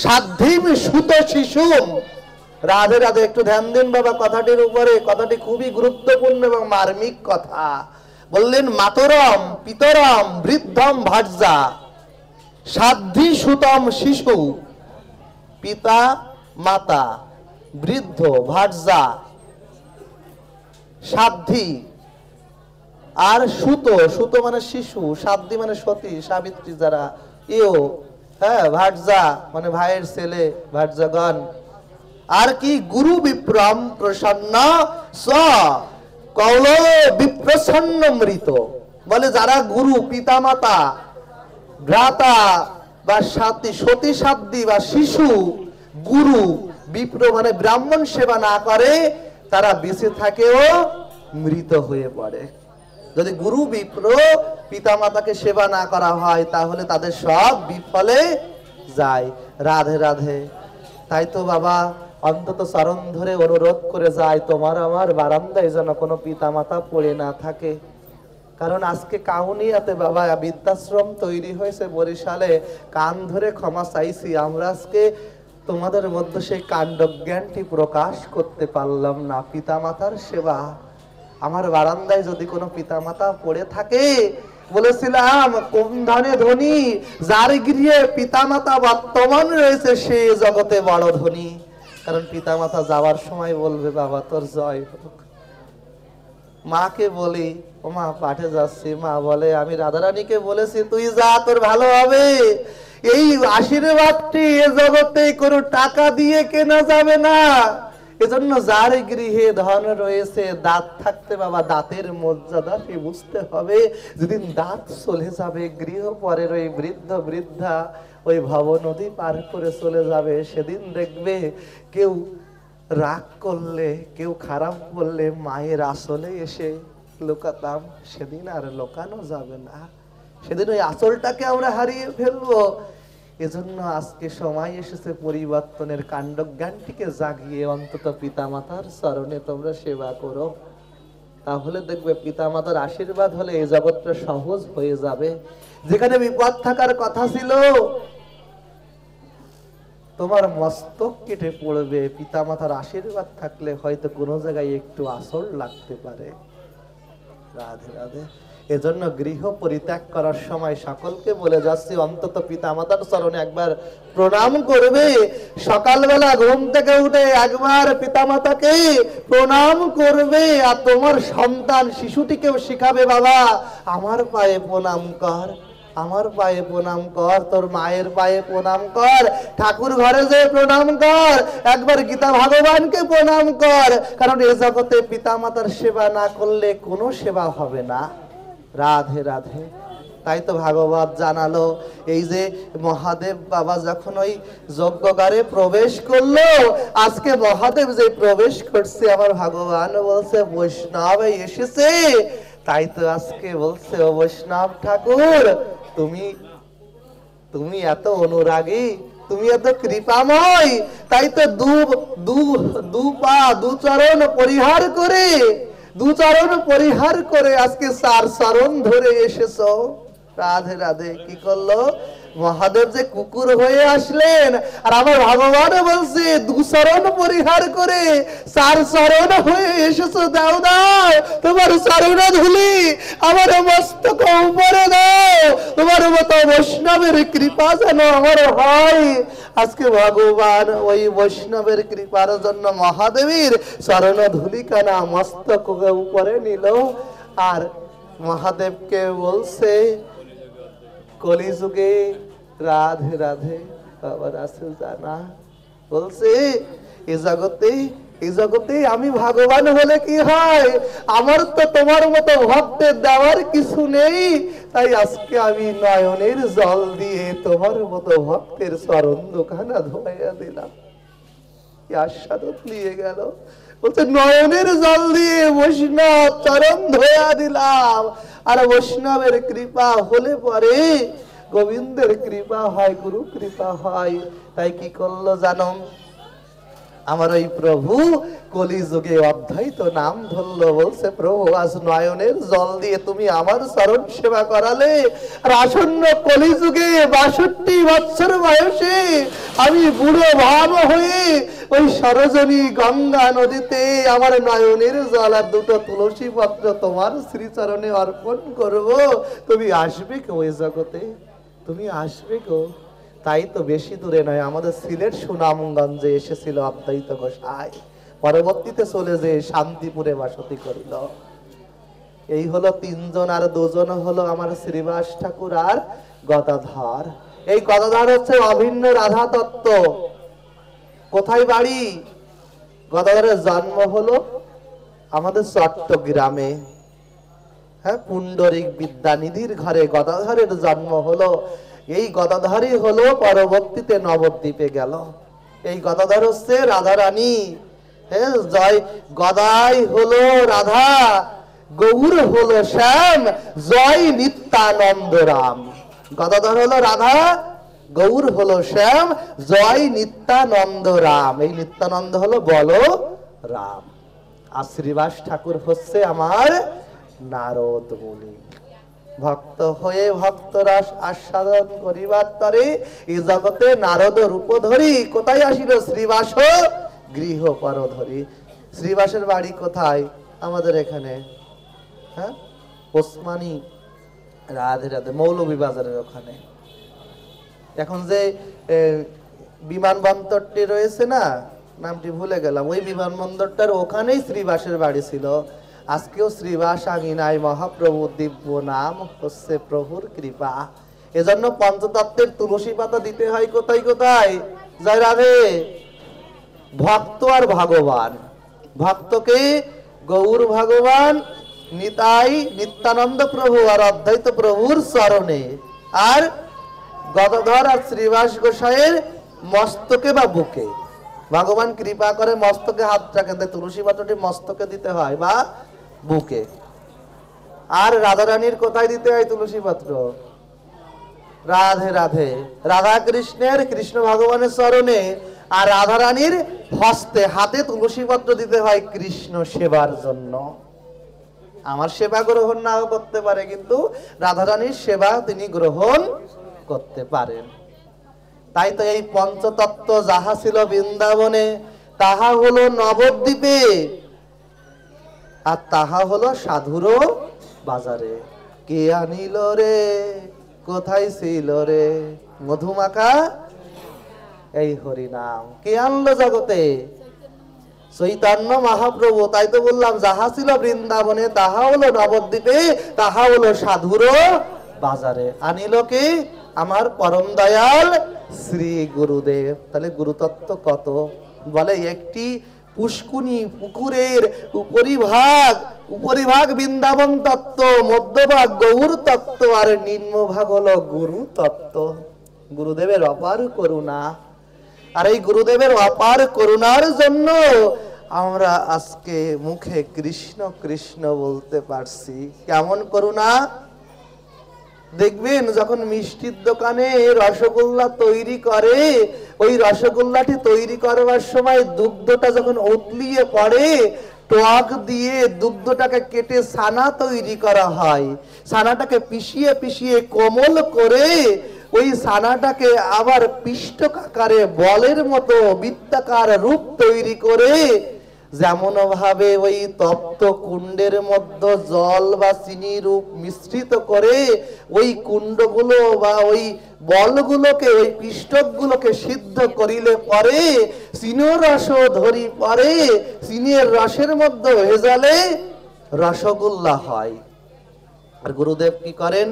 সাধ্যিম সুত শিশুম। রাধে রাধে। একটু ধ্যান দিন বাবা কথাটির উপরে, কথাটি খুবই গুরুত্বপূর্ণ এবং মার্মিক কথা। বললেন মাতরম পিতরম বৃদ্ধম ভাজ্যা সাধ্যি সুতম শিশু। পিতা মাতা বৃদ্ধ ভাজ্যা সাধ্যি আর সুত, সুত মানে শিশু, সাধ্যি মানে সতী সাবিত্রী যারা, এও হ্যাঁ ভাজ্যা মানে ভাইয়ের ছেলে ভাজ্যাগণ। আর কি গুরু বিপ্রম প্রসন্ন স কৌল বিপ্রসন্ন মৃত। বলে যারা গুরু পিতা মাতা ভ্রাতা বা সাথী সতী সাধ্যি বা শিশু গুরু বিপ্র মানে ব্রাহ্মণ সেবা না করে তারা বেঁচে থাকেও মৃত হয়ে পড়ে। যদি গুরু বিপ্র পিতা মাতাকে সেবা না করা হয় তাহলে তাদের সব বিফলে যায়। রাধে রাধে। তাই তো বাবা অন্তত চরণ ধরে অনুরোধ করে যায় তোমার আমার বারান্দায় যেন কোনো পিতা মাতা পড়ে না থাকে। কারণ আজকে কাউনিয়াতে বাবা বৃদ্ধাশ্রম তৈরি হয়েছে বরিশালে, কান ধরে ক্ষমা চাইছি, আমরা আজকে তোমাদের মধ্যে সেই কাণ্ডজ্ঞানটি প্রকাশ করতে পারলাম না। পিতা মাতার সেবা, আমার বারান্দায় যদি কোনো পিতা মাতা পড়ে থাকে, বলেছিলাম কোন ধনে ধনী, যার গৃহে পিতা মাতা বর্তমান রয়েছে সে জগতে বড় ধনী। কারণ পিতা মাতা যাওয়ার সময় বলবে বাবা তোর জয় হোক। মাকে বলি ও মা পাঠে যাচ্ছি, মা বলে আমি রাধারানীকে বলেছি তুই যা তোর ভালো হবে। এই আশীর্বাদটি এ জগতে কোনো টাকা দিয়ে কেনা যাবে না। এজন্য যার গৃহে ধন রয়েছে, দাঁত থাকতে বাবা দাঁতের মর্যাদা সে বুঝতে হবে। যেদিন দাঁত চলে যাবে গৃহ পরের ওই বৃদ্ধ বৃদ্ধা ওই ভব নদী পার করে চলে যাবে, সেদিন দেখবে কেউ রাগ করলে কেউ খারাপ বললে মায়ের আসলে এসে লুকাতাম, সেদিন আর লুকানো যাবে না। সেদিন ওই আসলটাকে আমরা হারিয়ে ফেলবো। এজন্য আজকে সময় এসেছে পরিবর্তনের। কাণ্ডজ্ঞানটিকে জাগিয়ে অন্তত পিতা মাতার চরণে তোমরা সেবা করো, তাহলে দেখবে পিতা মাতার আশীর্বাদ হলে এই জগৎটা সহজ হয়ে যাবে। যেখানে বিপদ থাকার কথা ছিল তোমার মস্তক কেটে পড়বে, পিতা মাতার আশীর্বাদ থাকলে হয়তো কোনো জায়গায় একটু আসর লাগতে পারে। রাধে রাধে। এজন্য গৃহ পরিত্যাগ করার সময় সকলকে বলে যাচ্ছি অন্তত পিতা মাতার চরণে একবার প্রণাম করবে। সকালবেলা ঘুম থেকে উঠে একবার পিতা মাতাকে প্রণাম করবে। আর তোমার সন্তান শিশুটিকেও শিখাবে বাবা আমার পায়ে প্রণাম কর, আমার পায়ে প্রণাম কর, তোর মায়ের পায়ে প্রণাম কর, ঠাকুর ঘরে যে প্রণাম কর, একবার গীতা ভগবানকে প্রণাম কর। কারণ এ জগতে পিতা মাতার সেবা না করলে কোনো সেবা হবে না। রাধে রাধে। তাই তো ভাগবত জানালো এই যে মহাদেব বাবা যখন ওই যজ্ঞগারে প্রবেশ করলো, আজকে মহাদেব যে প্রবেশ করছে আমার ভগবান বলছে বৈষ্ণব এসেছে। তাই তো আজকে বলছে ও বৈষ্ণব ঠাকুর তুমি এত অনুরাগী, তুমি এত কৃপাময়, তাই তো দু পা দু চরণ পরিহার করে দু চরণ পরিহার করে আজকে চার চরণ ধরে এসেছো। রাধে রাধে। কি করলো মহাদেব? যে কুকুর হয়ে আসলেন, আর আমার ভগবান বলছে দু চরণ পরিহার করে চার চরণ হয়ে এসেছো। দাও দাও তোমার চরণ ধুলি আমার মস্তক উপরে দাও, তোমার মতো বৈষ্ণবের কৃপা যেন আমার হয়। আজকে ভগবান ওই বৈষ্ণবের কৃপার জন্য মহাদেবীর চরণ ধুলিকানা মস্তক উপরে নিল, আর মহাদেবকে বলছে কলিযুগে রাধে রাধে আবার আছে জানা, বলছে এই জগতে আমি ভগবান হলে কি হয়, আমার তো তোমার মতো ভক্তের দেওয়ার কিছু নেই, তাই আজকে আমি নয়নের জল দিয়ে তোমার মতো ভক্তের চরণ দোকানা ধোয়া দিলাম। আস্বাদক নিয়ে গেল, বলছে নয়নের জল দিয়ে বৈষ্ণব চরণ ধোয়া দিলাম। আর বৈষ্ণবের কৃপা হলে পরে গোবিন্দের কৃপা হয়, গুরু কৃপা হয়। তাই কি করলো জানো, আমার ওই প্রভু কলিযুগে অদ্বৈত নাম ধরলো। বলছে প্রভু আজ নয়নের জল দিয়ে তুমি আমার চরণ সেবা করালে, আর আসন্ন কলিযুগে 62 বছর বয়সে আমি বুড়ো ভাব হয়ে ওই সরজনী গঙ্গা নদীতে আমার নয়নের জল আর দুটো তুলসী পত্র তোমার শ্রীচরণে অর্পণ করব। তুমি আসবে গো ওই জগতে, তুমি আসবে গো। তাই তো বেশি দূরে নয়, আমাদের সিলেট সুনামগঞ্জে এসেছিল অদ্বৈত গোসাই, পরবর্তীতে চলে যে শান্তিপুরে বাসতি করিল। এই হলো তিনজন, আর দুজন হলো আমার শ্রীবাস ঠাকুর আর গদাধর। এই গদাধর হচ্ছে অভিন্ন রাধা তত্ত্ব। কোথায় বাড়ি? গদাধরের জন্ম হলো আমাদের চট্টগ্রামে, হ্যাঁ, পুণ্ডরিক বিদ্যানিধির ঘরে গদাধরের জন্ম হলো। এই গদাধরই হলো পরবর্তীতে নবদ্বীপে গেল। এই গদাধর হচ্ছে রাধা রানী। হ্যাঁ, জয় গদাই হলো রাধা, গৌর হলো শ্যাম, জয় নিত্যানন্দ রাম। গদাধর হলো রাধা, গৌর হলো শ্যাম, জয় নিত্যানন্দ রাম। এই নিত্যানন্দ হলো বলো রাম। আর শ্রীবাস ঠাকুর হচ্ছে আমার নারদ মুনি। ভক্ত হয়ে ভক্তরাস আস্বাদন করিবার তরে এই জগতে নারদ রূপ ধরি কোথায় আসিল? শ্রীবাস গৃহ পর ধরি। শ্রীবাসের বাড়ি কোথায়? আমাদের এখানে, হ্যাঁ, ওসমানী। রাধে রাধে। মৌলভীবাজারের ওখানে। এখন যে বিমানবন্দরটি রয়েছে না, নামটি ভুলে গেলাম, ওই বিমানবন্দরটার ওখানেই শ্রীবাসের বাড়ি ছিল। আজকেও শ্রীবাস আঙিনায় মহাপ্রভুর দিব্য নাম হচ্ছে প্রভুর কৃপা। এজন্য পঞ্চতত্ত্বের তুলসী পাতা দিতে হয় কোথায় কোথায়? জয় রাধে। ভক্ত আর ভগবান, ভক্তকে গৌর ভগবান, নিতাই নিত্যানন্দ প্রভু আর অদ্বৈত প্রভুর চরণে, আর গদাধর আর শ্রীবাস গোসাইয়ের মস্তকে বা বুকে। ভগবান কৃপা করে মস্তকে হাত রাখেন, তাই তুলসী পাতাটি মস্তকে দিতে হয় বা বুকে। আর রাধা রানীর কোথায় দিতে হয় তুলসী পাত্র? রাধে রাধে। রাধা কৃষ্ণের, কৃষ্ণ ভগবানের চরণে, আর রাধা রানীর হস্তে, হাতে তুলসী পত্র দিতে হয় কৃষ্ণ সেবার জন্য। আমার সেবা গ্রহণ নাও করতে পারে, কিন্তু রাধা রানীর সেবা তিনি গ্রহণ করতে পারেন। তাই তো এই পঞ্চতত্ত্ব যাহা ছিল বৃন্দাবনে, তাহা হলো নবদ্বীপে, আর তাহা হলো সাধুর বাজারে। কে আনিল রে, কোথায় ছিল রে মধুমাখা এই হরিনাম? কে আনলো জগতে? চৈতন্য মহাপ্রভু। তাই তো বললাম, যাহা ছিল বৃন্দাবনে তাহা হলো নবদ্বীপে, তাহা হলো সাধুর বাজারে। আনিল কে? আমার পরম দয়াল শ্রী গুরুদেব। তাহলে গুরুতত্ত্ব কত? বলে একটি পুষ্কুনি পুকুরের উপরিভাগ বৃন্দাবন তত্ত্ব, মধ্যভাগ গৌর তত্ত্ব, আর নিম্নভাগ হলো গুরু তত্ত্ব। গুরুদেবের অপার করুণা, আর এই গুরুদেবের অপার করুণার জন্য আমরা আজকে মুখে কৃষ্ণ কৃষ্ণ বলতে পারছি। কেমন করুণা দেখবেন, যখন মিষ্টির দোকানে রসগোল্লা তৈরি করে, ওই রসগোল্লাটি তৈরি করবার সময় দুগ্ধটা যখন উতলিয়ে পড়ে, টক দিয়ে দুগ্ধটাকে কেটে ছানা তৈরি করা হয়। ছানাটাকে পিষিয়ে পিষিয়ে কোমল করে ওই ছানাটাকে আবার পিষ্টকাকারে বলের মতো বৃত্তাকার রূপ তৈরি করে যেমন ভাবে ওই তপ্ত কুণ্ডের মধ্যে জল বা চিনি রূপ মিশ্রিত করে ওই কুণ্ডগুলো বা ওই বলগুলোকে ওই পিষ্টকগুলোকে সিদ্ধ করিলে পরে চিনির রস ধরি পরে চিনির রসের মধ্যে ভেজালে রসগোল্লা হয়। আর গুরুদেব কি করেন,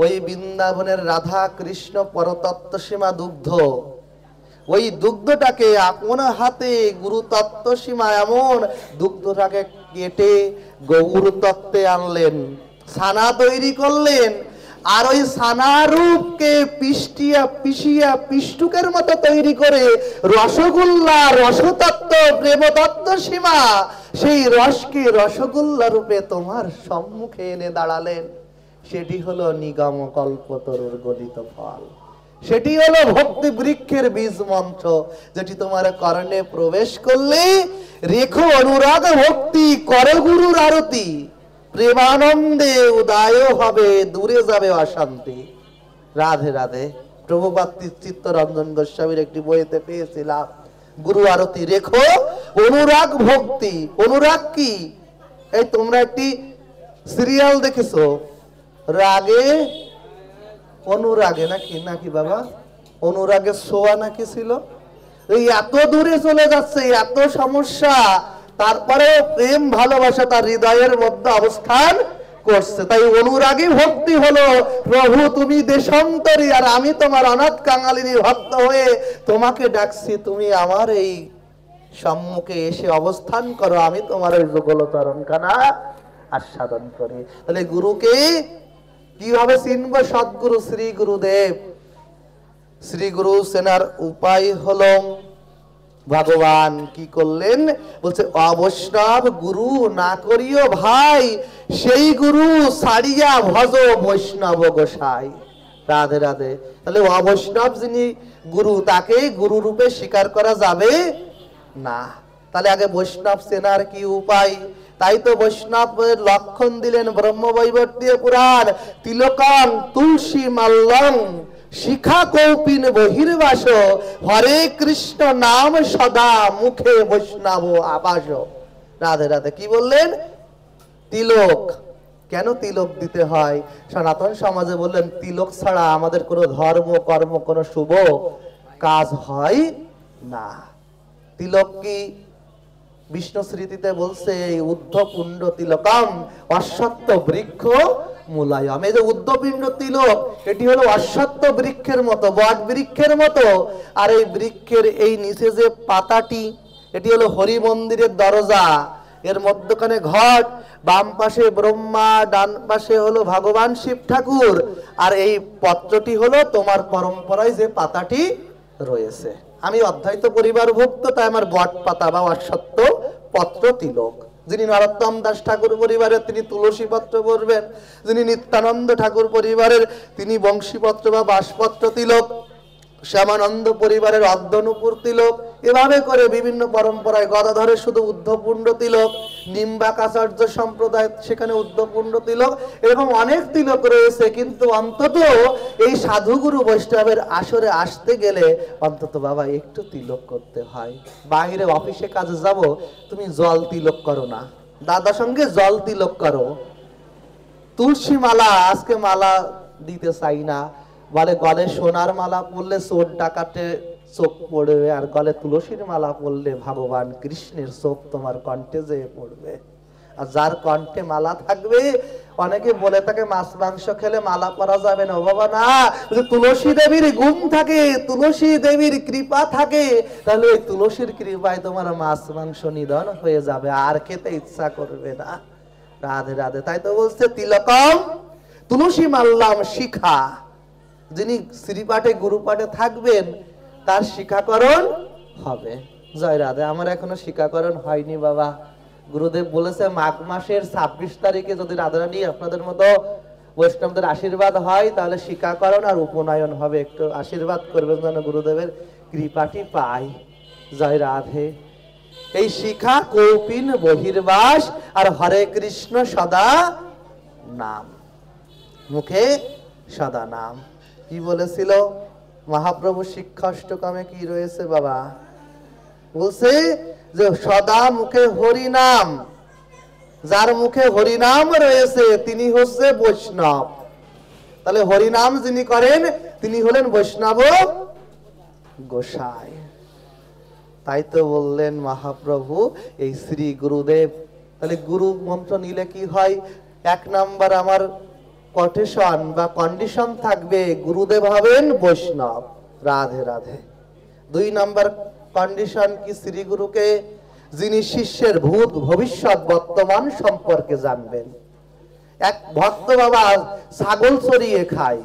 ওই বৃন্দাবনের রাধা কৃষ্ণ পরতত্ত্ব সীমা দুগ্ধ, ওই দুগ্ধটাকে আপন হাতে গুরু তত্ত্ব সীমা এমন দুগ্ধটাকে কেটে গৌর তত্ত্বে আনলেন, ছানা তৈরি করলেন। আর ওই ছানারূপকে পিষ্টিয়া পিষিয়া পিষ্টুকের মতো তৈরি করে রসগোল্লা রসতত্ত্ব প্রেমতত্ত্ব সীমা সেই রসকে রসগোল্লা রূপে তোমার সম্মুখে এনে দাঁড়ালেন। সেটি হলো নিগম কল্পতরুর গলিত ফল, সেটি হলো ভক্তি বৃক্ষের বীজ মন্ত্র, যেটি তোমার কর্ণে প্রবেশ করলে রেখো অনুরাগ ভক্তি, করো গুরুর আরতি, প্রেমানন্দে উদয় হবে, দূরে যাবে অশান্তি। রাধে রাধে। প্রভুপাদ চিত্তরঞ্জন গোস্বামীর একটি বইতে পেয়েছিলাম, গুরু আরতি রেখো অনুরাগ ভক্তি। অনুরাগ কি? এই তোমরা একটি সিরিয়াল দেখেছো রাগে অনুরাগে, নাকি নাকি বাবা অনুরাগে সোয়া নাকি ছিল, এই এত দূরে চলে যাচ্ছে, এত সমস্যা, তারপরে প্রেম ভালোবাসা তার হৃদয়ের মধ্যে অবস্থান করছে। তাই অনুরাগী ভক্তি হলো, প্রভু তুমি দেশান্তরী আর আমি তোমার অনাথ কাঙালিনী ভক্ত হয়ে তোমাকে ডাকছি, তুমি আমার এই সম্মুখে এসে অবস্থান করো, আমি তোমার ওই যুগল চরণ খানা আস্বাদন করি। তাহলে গুরুকে কিভাবে চিনব? সদ্গুরু শ্রী গুরুদেব। শ্রী গুরু সেনার উপায় হলো, ভগবান কি করলেন বলছে, অবৈষ্ণব গুরু না করিও ভাই, সেই গুরু ছাড়িয়া ভজ বৈষ্ণব গোসাই। রাধে রাধে। তাহলে অবৈষ্ণব যিনি গুরু, তাকে গুরু রূপে স্বীকার করা যাবে না। তাহলে আগে বৈষ্ণব সেনার কি উপায়? তাই তো বৈষ্ণবের লক্ষণ দিলেন ব্রহ্মবৈবর্তীয় পুরাণ, তিলকং তুলসী মাল্যং শিখা কৌপিন বহির্বাস, হরে কৃষ্ণ নাম সদা মুখে বৈষ্ণব আবাস। রাধে রাধে। কি বললেন? তিলক। কেন তিলক দিতে হয়? সনাতন সমাজে বললেন তিলক ছাড়া আমাদের কোনো ধর্ম কর্ম কোনো শুভ কাজ হয় না। তিলক কি? বিষ্ণু স্মৃতিতে বলছে ঊর্ধ্বপুণ্ড তিলকম অশ্বত্থ বৃক্ষ মূলায়ম। এই যে ঊর্ধ্বপিণ্ড তিলক, এটি হলো অশ্বত্থ বৃক্ষের মতো, বট বৃক্ষের মতো। আর এই বৃক্ষের এই নিচে যে পাতাটি, এটি হলো হরি মন্দিরের দরজা, এর মধ্যখানে ঘট, বাম পাশে ব্রহ্মা, ডান পাশে হলো ভগবান শিব ঠাকুর, আর এই পত্রটি হলো তোমার পরম্পরায় যে পাতাটি রয়েছে। আমি অদ্বৈত পরিবার ভুক্ত, তাই আমার বট পাতা বা অশ্বত্থ পত্র তিলক। যিনি নরোত্তম দাস ঠাকুর পরিবারের, তিনি তুলসী পত্র পরবেন। যিনি নিত্যানন্দ ঠাকুর পরিবারের, তিনি বংশীপত্র বা বাঁশপত্র তিলক। শ্যামানন্দ পরিবারের অর্ধনুপুর তিলক। এভাবে করে বিভিন্ন পরম্পরায়, গদাধরের শুধু ঊর্ধ্বপুণ্ড তিলক, নিম্বাকাচার্য সম্প্রদায় সেখানে ঊর্ধ্বপুণ্ড তিলক, এরকম অনেক তিলক রয়েছে। কিন্তু অন্তত এই সাধুগুরু বৈষ্ণবের আসরে আসতে গেলে অন্তত বাবা একটু তিলক করতে হয়। বাইরে অফিসে কাজে যাব, তুমি জল তিলক করো না, দাদার সঙ্গে জল তিলক করো। তুলসী মালা, আজকে মালা দিতে চাই না, বলে গলে সোনার মালা পরলে চোর ডাকাতে চোখ পড়বে, আর গলে তুলসীর মালা পরলে ভগবান কৃষ্ণের চোখ তোমার কণ্ঠে যেয়ে পড়বে। আর যার কণ্ঠে মালা থাকবে, অনেকে বলে থাকে মাছ মাংস খেলে মালা পরা যাবে না। বাবা না, তুলসী দেবীর গুণ থাকে, তুলসী দেবীর কৃপা থাকে, তাহলে ওই তুলসীর কৃপায় তোমার মাছ মাংস নিধন হয়ে যাবে, আর খেতে ইচ্ছা করবে না। রাধে রাধে। তাই তো বলছে তিলকম তুলসী মাল্লাম শিখা। যিনি শ্রীপাঠে গুরুপাঠে থাকবেন তার শিক্ষাকরণ হবে। জয় রাধে। আমার এখনো শিক্ষাকরণ হয়নি বাবা। গুরুদেব বলেছে মাঘ মাসের 26 তারিখে যদি রাধারানী আপনাদের মতো বৈষ্ণবদের আশীর্বাদ হয়, তাহলে শিক্ষাকরণ আর উপনয়ন হবে। একটু আশীর্বাদ করবেন যেন গুরুদেবের কৃপাটি পাই। জয় রাধে। এই শিখা কৌপিন বহির্বাস, আর হরে কৃষ্ণ সদা নাম, মুখে সদা নাম। কি বলেছিল মহাপ্রভু শিক্ষাষ্টকমে? কি রয়েছে বাবা? বলছে যে সদা মুখে হরি নাম। যার মুখে হরিনাম রয়েছে তিনি হচ্ছে বৈষ্ণব। তাহলে হরিনাম যিনি করেন তিনি হলেন বৈষ্ণব গোসাই। তাই তো বললেন মহাপ্রভু এই শ্রী গুরুদেব। তাহলে গুরু মন্ত্র নিলে কি হয়? এক নাম্বার আমার কোটেশন বা কন্ডিশন থাকবে, গুরুদেব হবেন বৈষ্ণব। রাধে রাধে। 2 নাম্বার কন্ডিশন কি? শ্রী গুরুকে যিনি শিষ্যের ভূত ভবিষ্যৎ বর্তমান সম্পর্কে জানবেন। এক ভক্ত বাবা ছাগল চড়িয়ে খায়,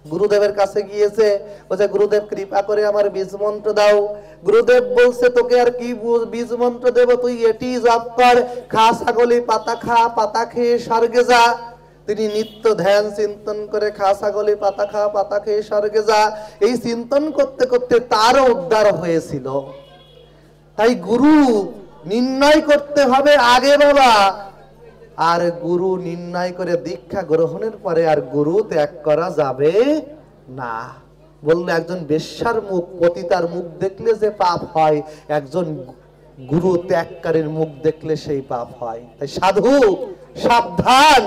গুরুদেবের কাছে গিয়েছে, বলছে গুরুদেব কৃপা করে আমার বীজ মন্ত্র দাও। গুরুদেব বলছে তোকে আর কি বীজ মন্ত্র দেব, তুই এটি জপ কর, খা ছাগলি পাতা, খা পাতা খেয়ে স্বর্গে যা। তিনি নিত্য ধ্যান চিন্তন করে খা ছাগলি পাতা, খা পাতা খেয়ে স্বর্গে যা, এই চিন্তন করতে করতে তারও উদ্ধার হয়েছিল। তাই গুরু নির্ণয় করতে হবে আগে বাবা, আর গুরু নির্ণয় করে দীক্ষা গ্রহণের পরে আর গুরু ত্যাগ করা যাবে না। বললে একজন বেশ্যার মুখ, পতিতার মুখ দেখলে যে পাপ হয়, একজন গুরু ত্যাগকারীর মুখ দেখলে সেই পাপ হয়। তাই সাধু সাবধান,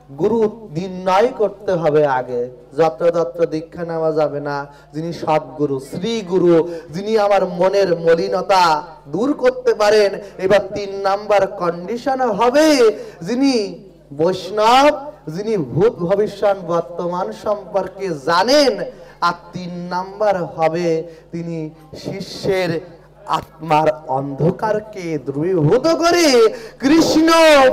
গুরু নির্ণয় করতে হবে আগে। যত্রতত্র দীক্ষা নেওয়া যাবে না। যিনি সদ্গুরু, শ্রী গুরু, যিনি আমার মনের মলিনতা দূর করতে পারেন। এবার 3 নাম্বার কন্ডিশন হবে যিনি বৈষ্ণব, যিনি ভূত ভবিষ্যৎ বর্তমান সম্পর্কে জানেন। আর 3 নাম্বার হবে তিনি শিষ্যের আত্মার অন্ধকারকে দ্রবীভূত করে কৃষ্ণ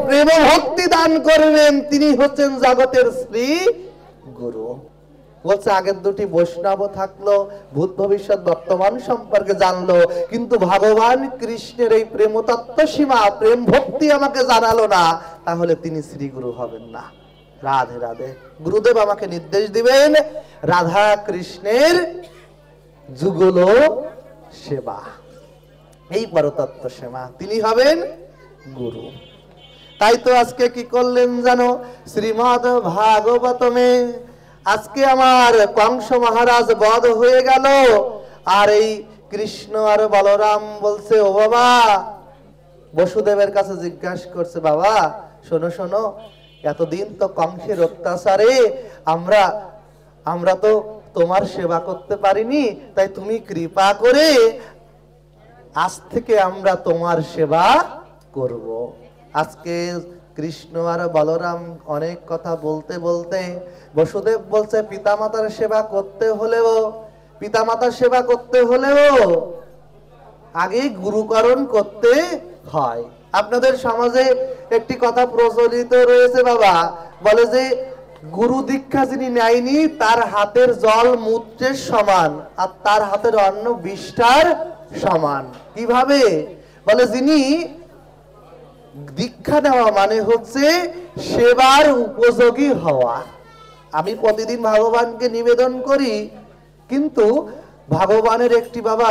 প্রেম ভক্তি দান করবেন। তিনি হচ্ছেন জগতের শ্রী গুরু। বলছে আগের 2টি বৈষ্ণব থাকলো, ভূত ভবিষ্যৎ বর্তমান সম্পর্কে জানলো, কিন্তু ভগবান কৃষ্ণের এই প্রেম তত্ত্ব সীমা প্রেম ভক্তি আমাকে জানালো না, তাহলে তিনি শ্রী গুরু হবেন না। রাধে রাধে। গুরুদেব আমাকে নির্দেশ দিবেন রাধা কৃষ্ণের যুগল সেবা, এই পরতত্ত্ব সেবা, তিনি হবেন গুরু। তাই তো আজকে কি করলেন জানো? শ্রীমদ্ ভাগবতমে আজকে আমার কংস মহারাজ বধ হয়ে গেল, আর এই কৃষ্ণ আর বলরাম বলছে ও বাবা, বসুদেবের কাছে জিজ্ঞাসা করছে বাবা শোনো শোনো, এতদিন তো কংসের অত্যাচারে আমরা তো তোমার সেবা করতে পারিনি, তাই তুমি কৃপা করে আজ থেকে আমরা তোমার সেবা করব। আজকে কৃষ্ণ আর বলরাম অনেক কথা বলতে বলতে বসুদেব বলছে পিতামাতার সেবা করতে হলেও আগে গুরুকরণ করতে হয়। আপনাদের সমাজে একটি কথা প্রচলিত রয়েছে বাবা, বলে যে গুরু দীক্ষা যিনি নেয়নি তার হাতের জল মূত্রের সমান, আর তার হাতের অন্ন বিষ্ঠার সমান। কিভাবে? বলে যিনি দীক্ষা নেওয়া মানে হচ্ছে সেবার উপযোগী হওয়া। আমি প্রতিদিন ভগবানকে নিবেদন করি, কিন্তু ভগবানের একটি বাবা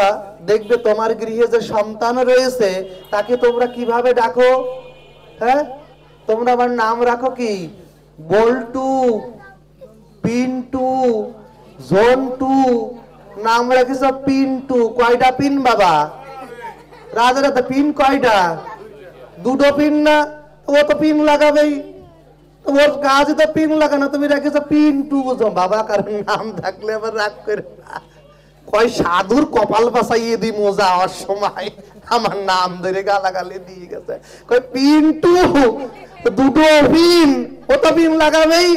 দেখবে তোমার গৃহে যে সন্তান রয়েছে তাকে তোমরা কিভাবে ডাকো? হ্যাঁ, তোমরা আমার নাম রাখো কি? বল্টু, পিন্টু, জন্টু, নাম রাখিস পিন্টু। কয়টা পিন বাবা? রাধা রাধা। পিন কয়টা? 2টো পিন না? ও তো পিন লাগাবেই, ওর কাজ তো পিন লাগানো, তুমি রেখেছ পিন্টু। বুঝো বাবা, কারণ নাম থাকলে আবার রাগ করে না। কয় সাধুর কপাল বাসাইয়ে দি মোজা যাওয়ার সময় আমার নাম ধরে গালাগালি দিয়ে গেছে। কয় পিন্টু, 2টো পিন, ও তো পিন লাগাবেই।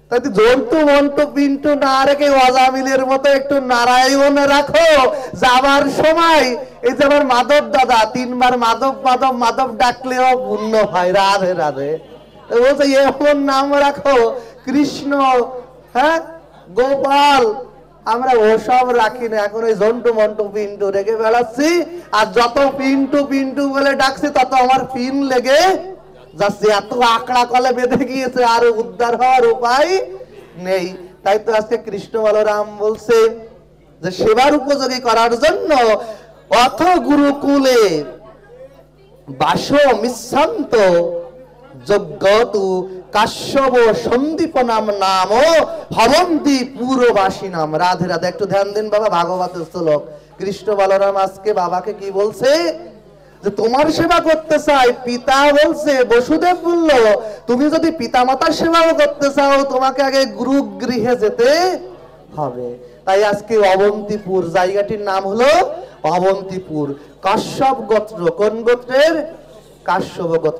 তাই জন্টু মন্টু পিন্টু না রেখে অজামিলের মতো একটু নারায়ণ রাখো। যাবার সময় এই যে আমার মাধব দাদা 3বার মাধব মাধব মাধব ডাকলেও পূর্ণ হয়। রাধে রাধে। বলছে এমন নাম রাখো কৃষ্ণ, হ্যাঁ, গোপাল, আমরা ওসব রাখি না। এখন ওই জন্টু মন্টু পিন্টু রেখে বেড়াচ্ছি, আর যত পিন্টু পিন্টু বলে ডাকছি তত আমার পিন লেগে যাচ্ছে। এত আকড়া কলে বেঁধে গিয়েছে, আর উদ্ধার হওয়ার উপায় নেই। তাই তো আজকে কৃষ্ণ বলরাম বলছে যে সেবার উপযোগী করার জন্য অথ গুরুকুলে বাস মিশ্রান্ত যজ্ঞতু কাশ্যপ সন্দীপনাম নাম ভবন্তি পুরবাসী নাম। রাধে রাধে। একটু ধ্যান দিন বাবা, ভাগবতের শ্লোক। কৃষ্ণ বলরাম আজকে বাবাকে কি বলছে, যে তোমার সেবা করতে চাই। পিতা বলছে, বসুদেব বলল, তুমি যদি পিতা মাতার সেবাও করতে চাও তোমাকে আগে গুরু গৃহে যেতে হবে। তাই আজকে অবন্তিপুর জায়গাটির নাম হলো অবন্তিপুর। কাশ্যপ গোত্র, কোন গোত্রের? কাশ্যপ গোত্র।